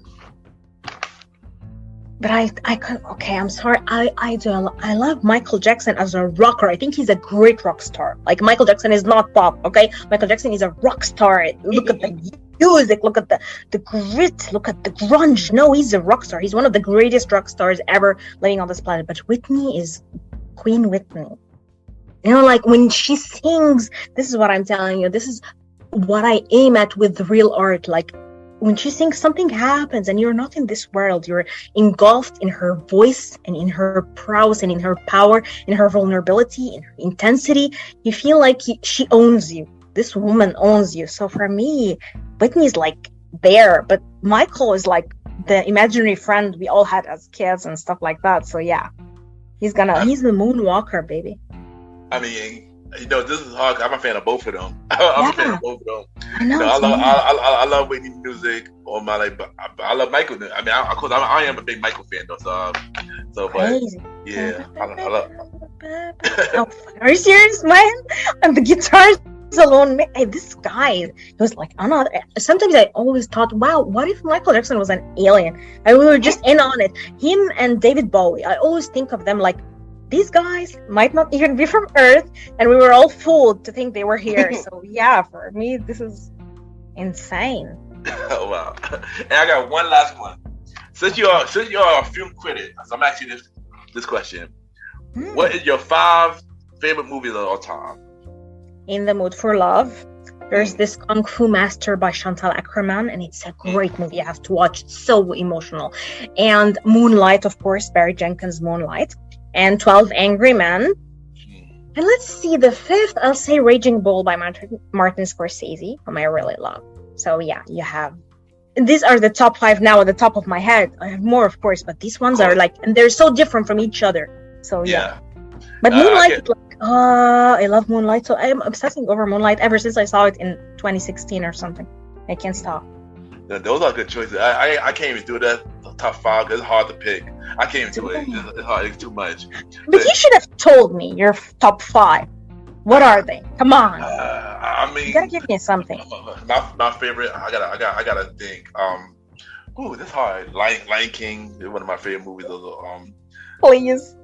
But I'm sorry. I love Michael Jackson as a rocker. I think he's a great rock star. Like, Michael Jackson is not pop, okay? Michael Jackson is a rock star. Look at the music, look at the grit, look at the grunge. No, he's a rock star. He's one of the greatest rock stars ever living on this planet. But Whitney is Queen Whitney. Like, when she sings, this is what I'm telling you. This is what I aim at with real art. Like, when she sings, something happens and you're not in this world. You're engulfed in her voice and in her prowess and in her power, in her vulnerability, in her intensity. You feel like she owns you. This woman owns you. So for me, Whitney's like there, but Michael is like the imaginary friend we all had as kids and stuff like that. So yeah, he's the moonwalker, baby. I mean, this is hard. I'm a fan of both of them. I'm a fan of both of them. I know. I love Whitney music all my life, but I love Michael. I mean, I am a big Michael fan though. So crazy. But yeah, I love. Oh, are you serious, man? And the guitars alone. This guy, he was like, sometimes I always thought, wow, what if Michael Jackson was an alien? And we were just in on it. Him and David Bowie. I always think of them like, these guys might not even be from Earth, and we were all fooled to think they were here. So yeah, for me, this is insane. Oh wow! And I got one last one. Since you're a film critic, so I'm asking this question: What is your 5 favorite movies of all time? In the Mood for Love. There's this Kung Fu Master by Chantal Ackerman, and it's a great movie. You have to watch. It's so emotional. And Moonlight, of course, Barry Jenkins' Moonlight. And 12 Angry Men. And let's see, the 5th, I'll say Raging Bull by Martin Scorsese, whom I really love. So yeah, you have... These are the top 5 now at the top of my head. I have more, of course, but these ones are like... And they're so different from each other. So yeah. But Moonlight, I love Moonlight. So I'm obsessing over Moonlight ever since I saw it in 2016 or something. I can't stop. Those are good choices. I can't even do that top 5 because it's hard to pick. I can't even do it. It's hard. It's too much. But you should have told me your top 5. What are they? Come on. I mean, you gotta give me something. My favorite. I gotta think. That's hard. Lion King is one of my favorite movies. Please.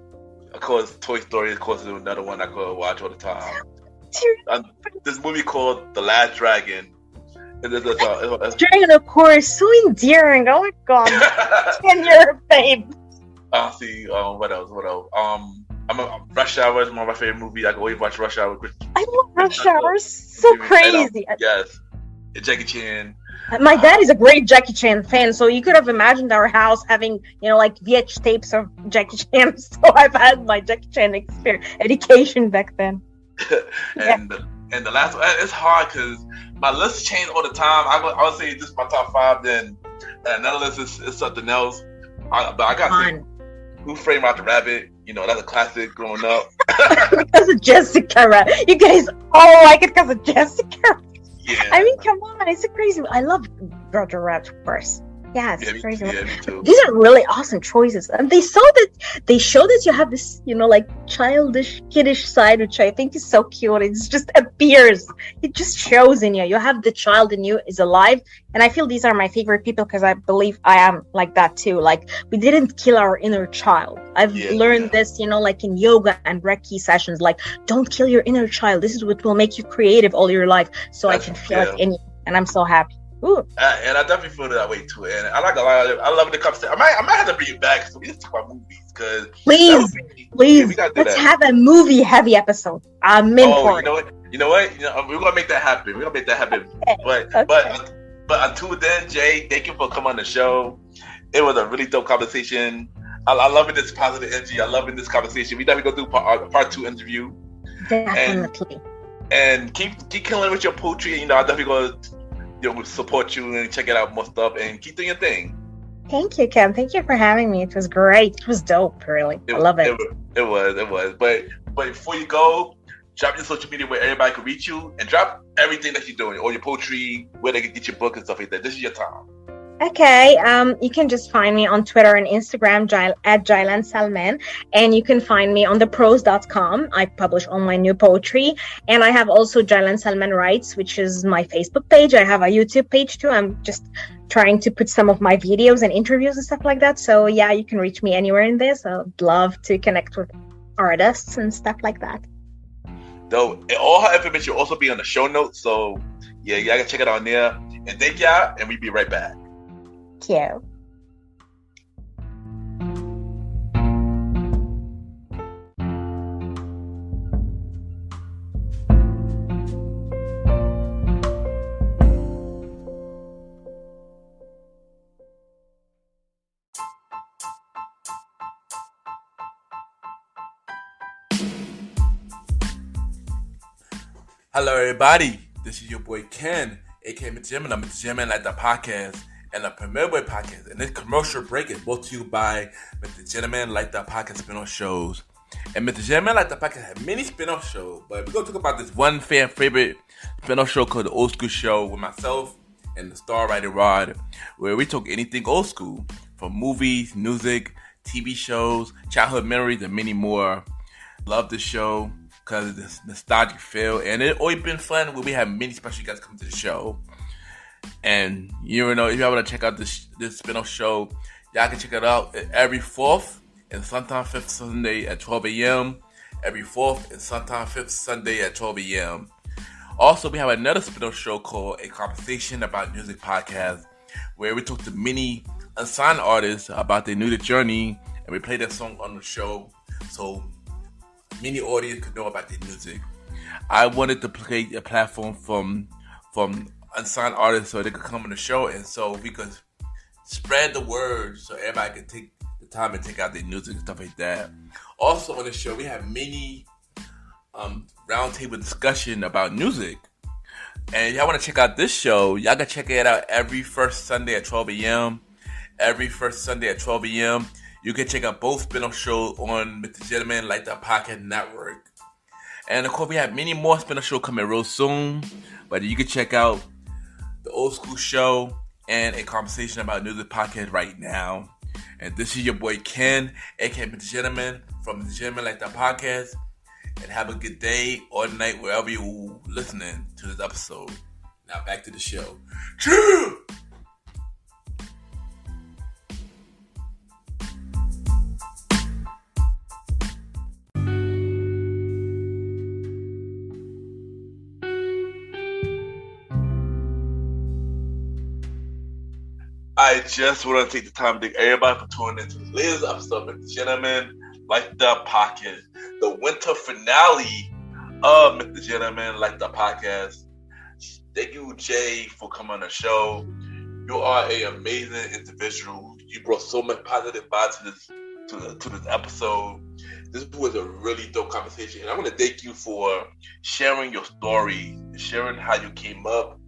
Of course, Toy Story. Of course, is another one I could watch all the time. This movie called The Last Dragon. Dragon, of course, so endearing. Oh my god, 10-year babe. See, what else? Rush Hour is one of my favorite movies. I can always watch Rush Hour. I love Rush Hour. So crazy. Yes, and Jackie Chan. My dad is a great Jackie Chan fan, so you could have imagined our house having, like VH tapes of Jackie Chan. So I've had my Jackie Chan education back then. And And the last one, it's hard because my list changed all the time. I would say this is my top 5. Then another list is something else. But I got to say, Who Framed Roger Rabbit? You know, that's a classic growing up. Because of Jessica Rabbit. You guys all like it because of Jessica. Yeah. I mean, come on, it's a crazy. I love Roger Rabbit, of course. Yeah, it's crazy. Yeah, me too. These are really awesome choices, and they show that you have this, like childish, kiddish side, which I think is so cute. It just appears. It just shows in you. You have the child in you is alive, and I feel these are my favorite people because I believe I am like that too. Like we didn't kill our inner child. I've learned this, like in yoga and Reiki sessions. Like don't kill your inner child. This is what will make you creative all your life. So I can feel it in you, and I'm so happy. Ooh. And I definitely feel that way too. And I like a lot of it. I love the conversation. I might have to bring it back so we just talk about movies because please, let's have a movie heavy episode. I'm in for it. You know what? We're gonna make that happen. Okay. But until then, Jay, thank you for coming on the show. It was a really dope conversation. I love this positive energy. I love this conversation. We definitely go do part 2 interview. Definitely. And keep killing with your poetry. I definitely go. Support you and check it out more stuff and keep doing your thing. Thank you, Kim. Thank you for having me. It was great. It was dope, really. I love it. It was. But before you go, drop your social media where everybody can reach you and drop everything that you're doing, all your poetry, where they can get your book and stuff like that. This is your time. Okay, you can just find me on Twitter and Instagram at Jaylan Salman, and you can find me on theprose.com. I publish all my new poetry, and I have also Jaylan Salman Writes, which is my Facebook page. I have a YouTube page too. I'm just trying to put some of my videos and interviews and stuff like that. So yeah, you can reach me anywhere in this. I'd love to connect with artists and stuff like that. Though all her information will also be on the show notes. So yeah, y'all can check it out there. And thank y'all, and we'll be right back. Thank you. Hello, everybody. This is your boy Ken, aka MrGentleman. I'm MrGentleman like the podcast and the Premier Boy podcast. And this commercial break is brought to you by MrGentleman like the podcast spin-off shows. And MrGentleman like the podcast have many spin-off shows, but we're gonna talk about this one fan favorite spin-off show called The Old School Show with myself and the star writer Rod, where we talk anything old school, from movies, music, TV shows, childhood memories, and many more. Love this show because of this nostalgic feel, and it always been fun when we have many special guests come to the show. And if y'all want to check out this spin-off show, y'all can check it out every 4th and sometimes 5th Sunday at 12 a.m. Every 4th and sometimes 5th Sunday at 12 a.m. Also, we have another spin-off show called A Conversation About Music Podcast, where we talk to many unsigned artists about their music journey, and we play their song on the show so many audience could know about their music. I wanted to create a platform from unsigned artists so they could come on the show, and so we could spread the word so everybody could take the time and take out their music and stuff like that. Also on the show, we have many roundtable discussion about music. And if y'all want to check out this show, y'all can check it out every first Sunday at 12 a.m. Every first Sunday at 12 a.m. You can check out both spin-off shows on MrGentleman like the podcast network. And of course, we have many more spin-off shows coming real soon. But you can check out The Old School Show and A Conversation About Music podcast right now. And this is your boy Ken, aka MrGentleman from MrGentleman like the podcast. And have a good day or night wherever you're listening to this episode. Now back to the show. Cheers! I just want to take the time to thank everybody for tuning into the latest episode of MrGentleman Like the Podcast, the winter finale of MrGentleman Like the Podcast. Thank you, Jay, for coming on the show. You are an amazing individual. You brought so much positive vibes to this episode. This was a really dope conversation, and I want to thank you for sharing your story, sharing how you came up,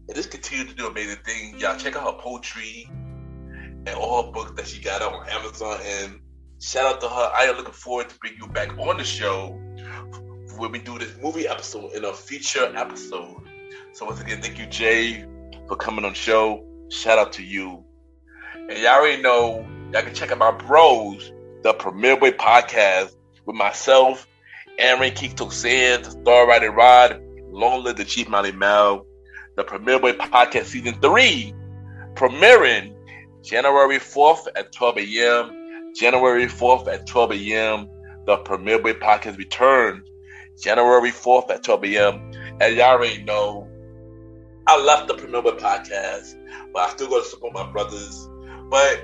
and just continue to do amazing things. Y'all check out her poetry and all her books that she got out on Amazon, and shout out to her. I am looking forward to bring you back on the show when we do this movie episode in a feature episode. So once again, thank you, Jay, for coming on the show. Shout out to you. And y'all already know, y'all can check out my bros, the Premier Boy Podcast, with myself, Aaron Kikto Sands, Star Rider Rod, Long Live the Chief Mountain Mal, the Premier Boy Podcast Season 3, premiering January 4th at 12 a.m. January 4th at 12 a.m. The Premier Boy Podcast returns January 4th at 12 a.m. And y'all already know, I left the Premier Boy Podcast, but I still got to support my brothers. But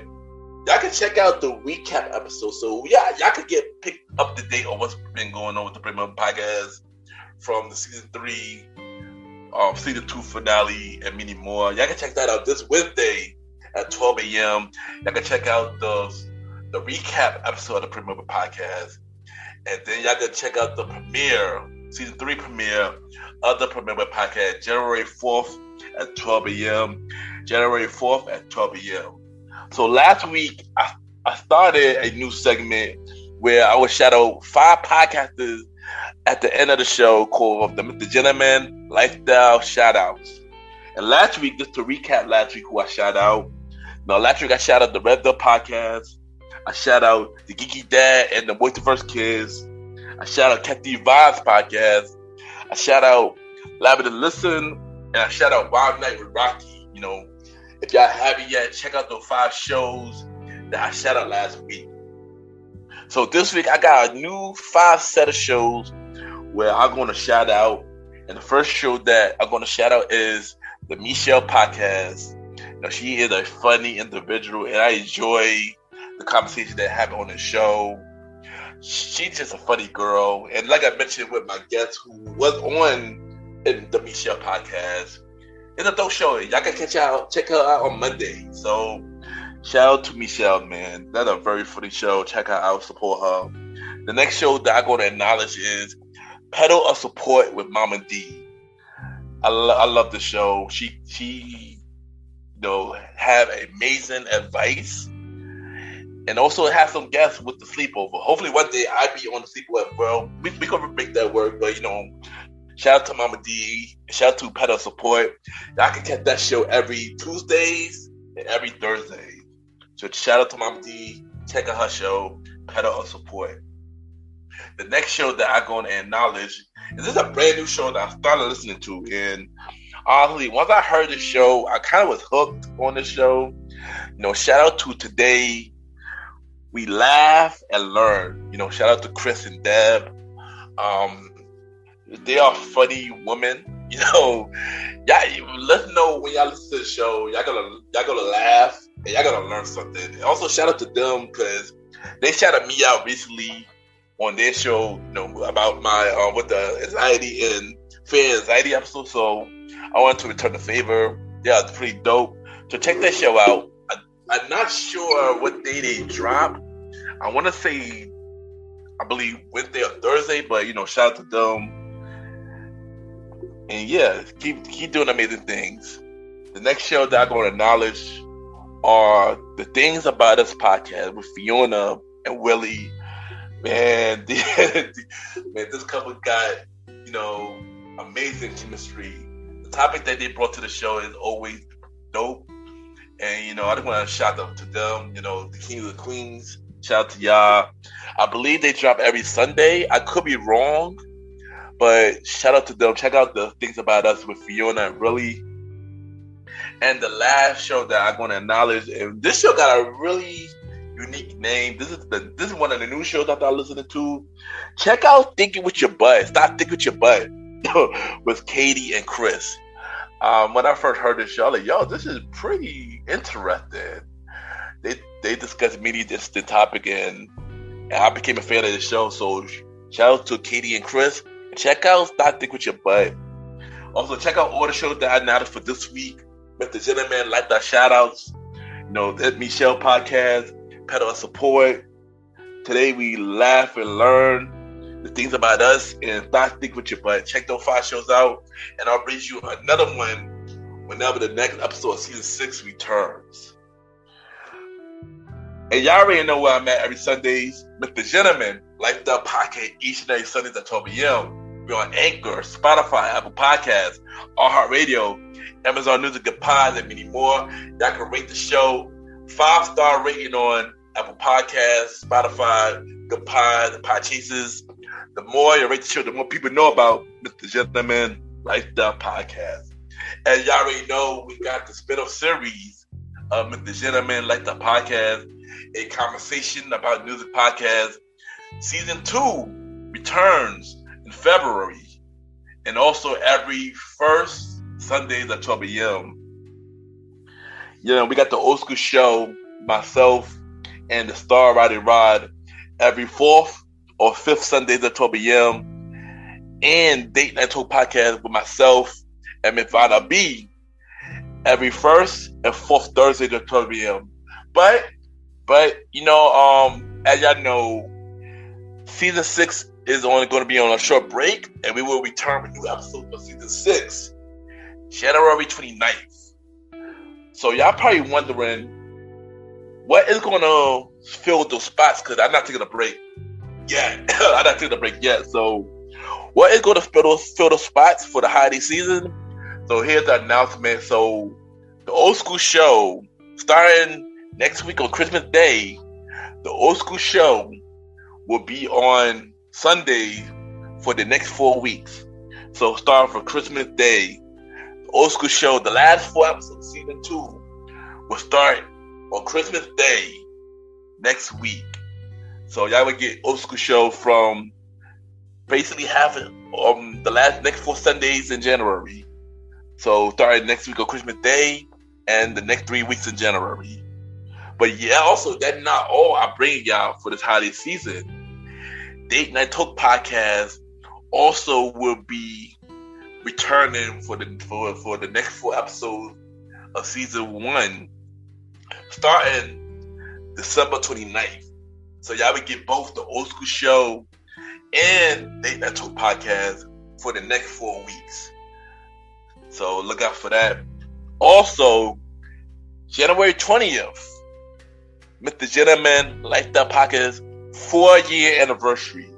y'all can check out the recap episode. So yeah, y'all could get picked up to date on what's been going on with the Premier Boy Podcast from the season 3, season 2 finale, and many more. Y'all can check that out this Wednesday at 12 a.m. Y'all can check out the recap episode of the Premier Boy Podcast. And then y'all can check out the season 3 premiere of the Premier Boy Podcast, January 4th at 12 a.m. January 4th at 12 a.m. So last week, I started a new segment where I would shout out 5 podcasters at the end of the show called the MrGentleman Lifestyle Shoutouts. And last week, just to recap last week who I shout out. Now, last week I shout out the Red Dub Podcast. I shout out the Geeky Dad and the Voice Kids. I shout out Kathy Vibes Podcast. I shout out Lab to Listen. And I shout out Wild Night with Rocky. You know, if y'all haven't yet, check out those 5 shows that I shout out last week. So this week I got a new 5 set of shows where I'm going to shout out. And the first show that I'm going to shout out is the Michelle Podcast. You know, she is a funny individual, and I enjoy the conversation that happened on the show. She's just a funny girl. And like I mentioned with my guest who was on in the Michelle Podcast, it's a dope show. Y'all can check her out on Monday. So shout out to Michelle, man. That's a very funny show. Check her out, support her. The next show that I'm going to acknowledge is Pedal of Support with Mama D. I love the show. She have amazing advice. And also have some guests with the sleepover. Hopefully one day I'll be on the sleepover as well. We can make that work, but shout out to Mama D. Shout out to Pedal Support. Y'all can catch that show every Tuesdays and every Thursday. So shout out to Mama D. Check out her show, Pedal Support. The next show that I'm going to acknowledge is this a brand new show that I started listening to. And honestly, once I heard this show, I kind of was hooked on this show. Shout out to Today We Laugh and Learn. Shout out to Chris and Deb. They are funny women. Y'all let's know when y'all listen to the show, y'all gonna laugh and y'all gonna learn something. And also shout out to them because they shouted me out recently on their show, about my with the anxiety and fear anxiety episode. So I wanted to return the favor. Yeah, it's pretty dope. So check that show out. I'm not sure what day they drop. I want to say, I believe Wednesday or Thursday, but shout out to them. And yeah, keep doing amazing things. The next show that I'm going to acknowledge are the Things About Us podcast with Fiona and Willie. Man, this couple got amazing chemistry. The topic that they brought to the show is always dope. And I just want to shout out to them. The Kings and Queens. Shout out to y'all. I believe they drop every Sunday. I could be wrong, but shout out to them. Check out the Things About Us with Fiona and Willie. And the last show that I'm going to acknowledge, and this show got a really unique name. This is one of the new shows I started listening to. Check out Thinking With Your Butt. Stop Thinking With Your Butt with Katie and Chris. When I first heard this show, I was like, yo, this is pretty interesting. They discussed many distant topic, and I became a fan of the show. So shout out to Katie and Chris. Check out Stop Thinking With Your Butt. Also check out all the shows that I announced for this week. MrGentleman, like that shout outs. That Michelle Podcast, Pedal Support, Today we laugh and learn the things about us and thoughts think with your butt. Check those 5 shows out, and I'll bring you another one whenever the next episode of season 6 returns. And y'all already know where I'm at every Sundays. MrGentleman, Lifestyle Podcast, each and every Sundays at 12 p.m. We're on Anchor, Spotify, Apple Podcasts, iHeartRadio, Amazon Music, Good Pods, and many more. Y'all can rate the show 5-star rating on Apple Podcasts, Spotify, Good Pods, and Podchases. The more you rate the show, the more people know about MrGentleman, Lifestyle Podcast. As y'all already know, we got the spin-off series of MrGentleman, Lifestyle Podcast, a conversation about music podcast. Season 2 returns in February, and also every first Sundays at 12 a.m. We got the old school show, myself and the Star Riding Rod, every 4th or 5th Sundays at 12 a.m. And Date Night Talk Podcast with myself and Mivana B every 1st and 4th Thursdays at 12 a.m. But as y'all know, season 6 is only going to be on a short break, and we will return with new episodes for season 6, January 29th. So y'all probably wondering what is going to fill those spots, because I'm not taking a break yet. So what is going to fill those spots for the holiday season? So here's the announcement. So the old school show, starting next week on Christmas Day, the old school show will be on Sunday for the next 4 weeks. So starting from Christmas Day, the old school show, the last 4 episodes of season 2 will start on Christmas Day next week. So y'all will get old school show from basically half the next 4 Sundays in January. So starting next week on Christmas Day and the next 3 weeks in January. But yeah, also that's not all I bring y'all for this holiday season. Date Night Talk Podcast also will be returning for the next 4 episodes of season 1, starting December 29th. So y'all will get both the old school show and Date Night Talk Podcast for the next 4 weeks. So look out for that. Also, January 20th, MrGentleman Lifestyle Podcast 4-year anniversary.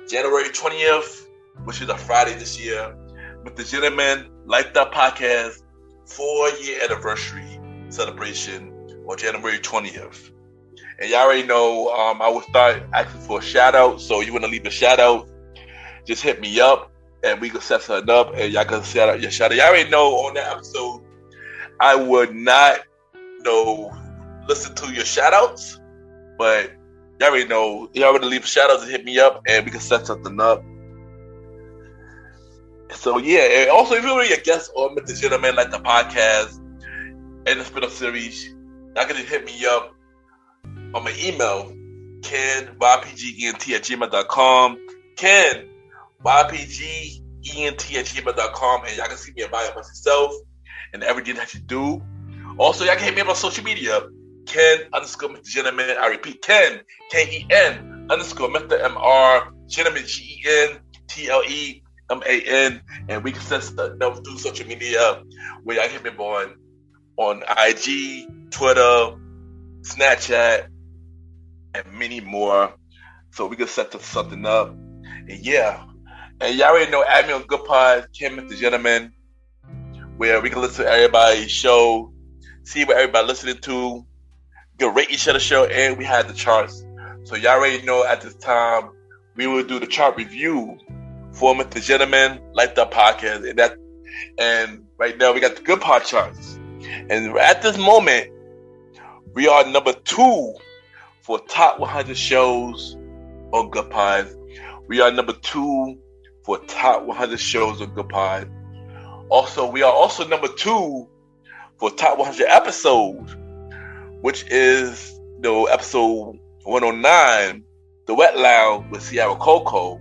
January 20th, which is a Friday this year, MrGentleman Lifestyle Podcast 4-year anniversary celebration on January 20th. And y'all already know I will start asking for a shout out. So you want to leave a shout out, just hit me up and we can set something up and y'all can shout out your shout out. Y'all already know on that episode, I would not listen to your shout outs, but y'all already know, y'all want to leave a shout out to hit me up and we can set something up. So yeah, and also if you're already a guest on MrGentleman, like the podcast and the spin-off series, y'all can just hit me up on my email, kenYPGENT@gmail.com, kenYPGENT@gmail.com, and y'all can see me about myself and everything that you do. Also, y'all can hit me up on social media, Ken_MrGentleman. I repeat, Ken, Ken_Mr. Gentleman, GentleMan, and we can set stuff through social media where y'all hit me on IG, Twitter, Snapchat, and many more. So we can set something up. And yeah. And y'all already know, add me on Good Pod, Ken MrGentleman, where we can listen to everybody's show, see what everybody listening to, you can rate each other's show, and we had the charts. So y'all already know at this time, we will do the chart review for MrGentleman Lifestyle Podcast. And right now we got the Good Pod charts. And at this moment, we are number 2 for top 100 shows on Good Pod. We are number 2 for top 100 shows on Good Pod. Also, we are also number 2 for top 100 episodes, which is episode 109, The Wet Lounge with Sierra Coco.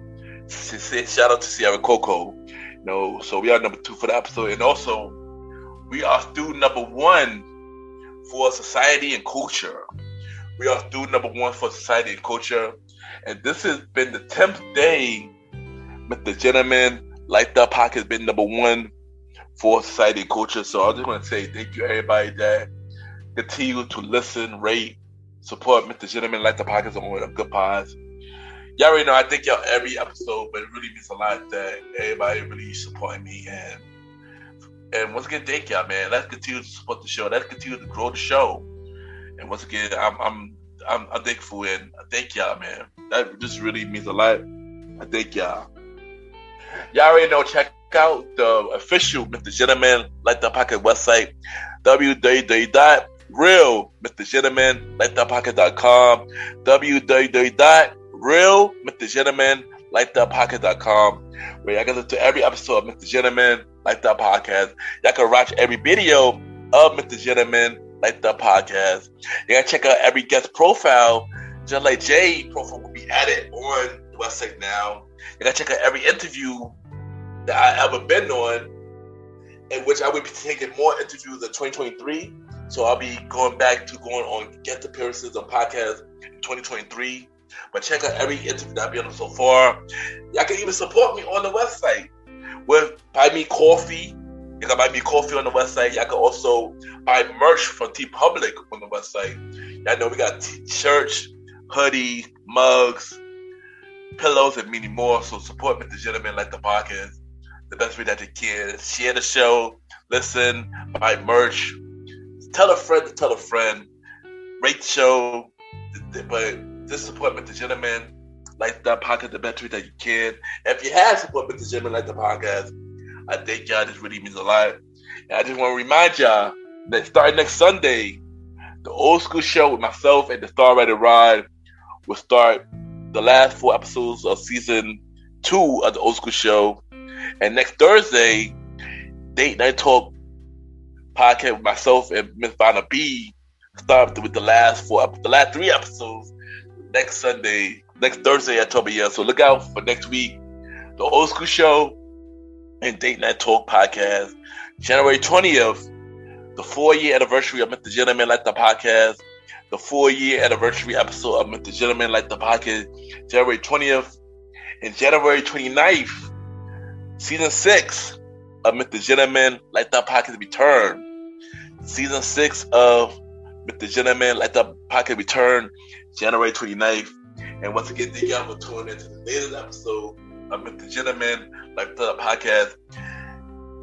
Shout out to Sierra Coco. So we are number 2 for the episode. And also, we are still number 1 for society and culture. We are through #1 for society and culture. And this has been the 10th day. Mr. Gentleman, Like That Podcast has been #1 for society and culture. So I just want to say thank you, everybody that continue to listen, rate, support Mr. Gentleman, Like That Podcast on the good pods. Y'all already know I thank y'all every episode, but it really means a lot that everybody really supporting me. And once again, thank y'all, man. Let's continue to support the show. Let's continue to grow the show. And once again, I'm thankful and I thank y'all, man. That just really means a lot. I thank y'all. Y'all already know. Check out the official Mr. Gentleman Like That Podcast website, www.realmrgentlemanlikethatpodcast.com, www.realmrgentlemanlikethatpodcast.com, where y'all can listen to every episode of Mr. Gentleman Like That Podcast. Y'all can watch every video of Mr. Gentleman Like That Podcast. You gotta check out every guest profile, just like Jay profile will be added on the website now. You gotta check out every interview that I ever been on, in which I will be taking more interviews in 2023. So I'll be going on guest appearances on podcasts in 2023. But check out every interview that I've been on so far. Y'all can even support me on the website with Buy Me Coffee. You can buy me coffee on the website. Y'all can also buy merch from TeePublic on the website. Y'all know we got t-shirts, hoodies, mugs, pillows, and many more. So support Mr. Gentleman Like the Podcast the best way that you can. Share the show, listen, buy merch, tell a friend to tell a friend, rate the show, but just support Mr. Gentleman Like That Podcast the best way that you can. And if you have support Mr. Gentleman Like the Podcast, I think y'all this really means a lot. And I just want to remind y'all that starting next Sunday, the Old School Show with myself and the Star Rated Rod will start the last 4 episodes of season 2 of the Old School Show. And next Thursday, Date Night Talk podcast with myself and Miss Vanna B start with the last 3 episodes next Thursday at 12 a.m. So look out for next week, the Old School Show and Date Night Talk podcast. January 20th, the 4-year anniversary of Mr. Gentleman Like the Podcast, the 4-year anniversary episode of Mr. Gentleman Like the Podcast, January 20th, and January 29th, Season 6 of Mr. Gentleman Like That Podcast return. Season 6 of Mr. Gentleman Like That Podcast return, January 29th. And once again, thank y'all for tuning into the latest episode of Mr. Gentleman Like That Podcast.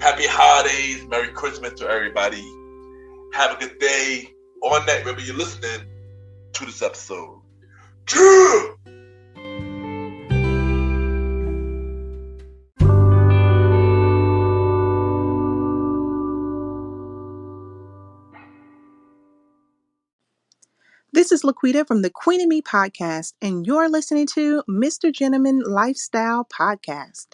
Happy holidays, Merry Christmas to everybody. Have a good day. On that, remember you're listening to this episode. This is Laquita from the Queen and Me podcast, and you're listening to Mr. Gentleman Lifestyle Podcast.